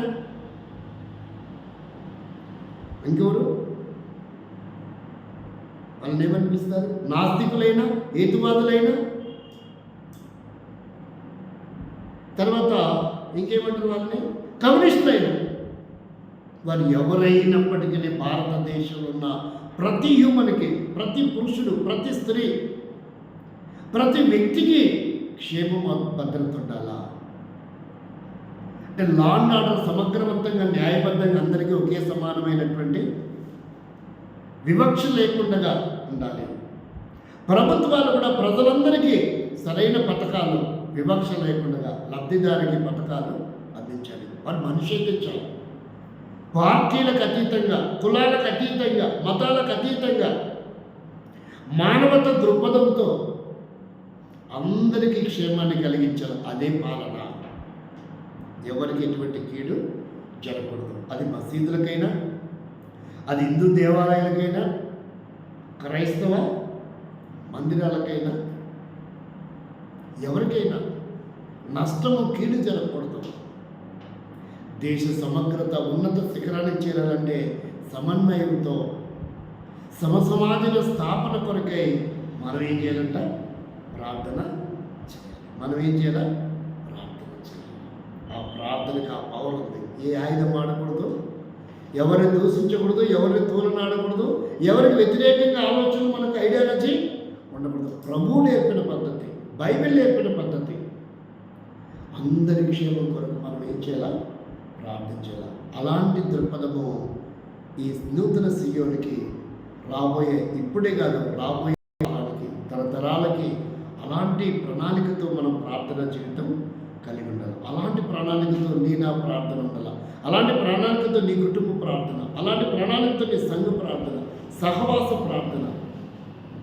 ఇంకెవరు వాళ్ళని ఏమనిపిస్తారు? నాస్తికులైనా, హేతువాదులైనా, తర్వాత ఇంకేమంటారు వాళ్ళని? కమ్యూనిస్టులైనా. వారు ఎవరైనప్పటికీ భారతదేశంలో ఉన్న ప్రతి హ్యూమన్కి, ప్రతి పురుషుడు, ప్రతి స్త్రీ, ప్రతి వ్యక్తికి క్షేమం, భద్రత ఉండాలా? అంటే లా అండ్ ఆర్డర్ సమగ్రవంతంగా న్యాయబద్ధంగా అందరికీ ఒకే సమానమైనటువంటి వివక్ష లేకుండా ఉండాలి. ప్రభుత్వాలు కూడా ప్రజలందరికీ సరైన పథకాలు వివక్ష లేకుండా లబ్ధిదారికి పథకాలు అందించాలి. వారు మనిషి అయితే చాలు. పార్టీలకు అతీతంగా, కులాలకు అతీతంగా, మతాలకు అతీతంగా మానవత దృక్పథంతో అందరికీ క్షేమాన్ని కలిగించాలి. అదే పాలన. ఎవరికి ఎటువంటి కీడు జరగకూడదు. అది మసీదులకైనా, అది హిందూ దేవాలయాలకైనా, క్రైస్తవ మందిరాలకైనా, ఎవరికైనా నష్టము కీడు జరగకూడదు. దేశ సమగ్రత ఉన్నత శిఖరానికి చేరాలంటే సమన్వయంతో సమసమాజం స్థాపన కొరకై మనం ఏం చేయాలంట? ప్రార్థన చేయాలి. మనం ఏం చేయాలి? ప్రార్థన చేయాలి. ఆ ప్రార్థనకి ఆ పవర్ ఉంది. ఏ ఆయుధం ఆడకూడదు, ఎవరిని దూషించకూడదు, ఎవరిని తోలనాడకూడదు, ఎవరికి వ్యతిరేకంగా ఆలోచన మనకు ఐడియాలజీ ఉండకూడదు. ప్రభువు నేర్పిన పద్ధతి, బైబిల్ నేర్పిన పద్ధతి. అందరి క్షేమం కొరకు మనం ఏం చేయాలా? ప్రార్థించాలి. అలాంటి దృక్పథము ఈ నూతన సీయోనికి రాబోయే, ఇప్పుడే కాదు రాబోయే కాలానికి, తరతరాలకి అలాంటి ప్రణాళికతో మనం ప్రార్థన జీవితం కలిగి ఉండాలి. అలాంటి ప్రణాళికతో నా ప్రార్థన ఉండాలి. అలాంటి ప్రణాళికతో నీ కుటుంబ ప్రార్థన, అలాంటి ప్రణాళికతో నీ సంఘ ప్రార్థన, సహవాస ప్రార్థన,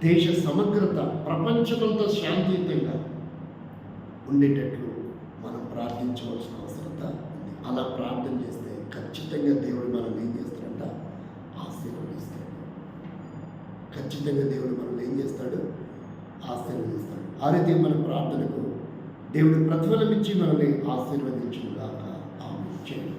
దేశ సమగ్రత, ప్రపంచమంతా శాంతియుతంగా ఉండేటట్లు మనం ప్రార్థించవలసిన అవసరత ఉంది. అలా ప్రార్థన చేస్తే ఖచ్చితంగా దేవుడు మనం ఏం చేస్తాడంట? ఆశీర్వదిస్తాడు. ఖచ్చితంగా దేవుడు మనం ఏం చేస్తాడు? ఆశీర్వదిస్తాడు. ఆ రీతి మన ప్రార్థనకు దేవుడు ప్రతిఫలం ఇచ్చి మనల్ని ఆశీర్వదించుగాక. ఆమేన్.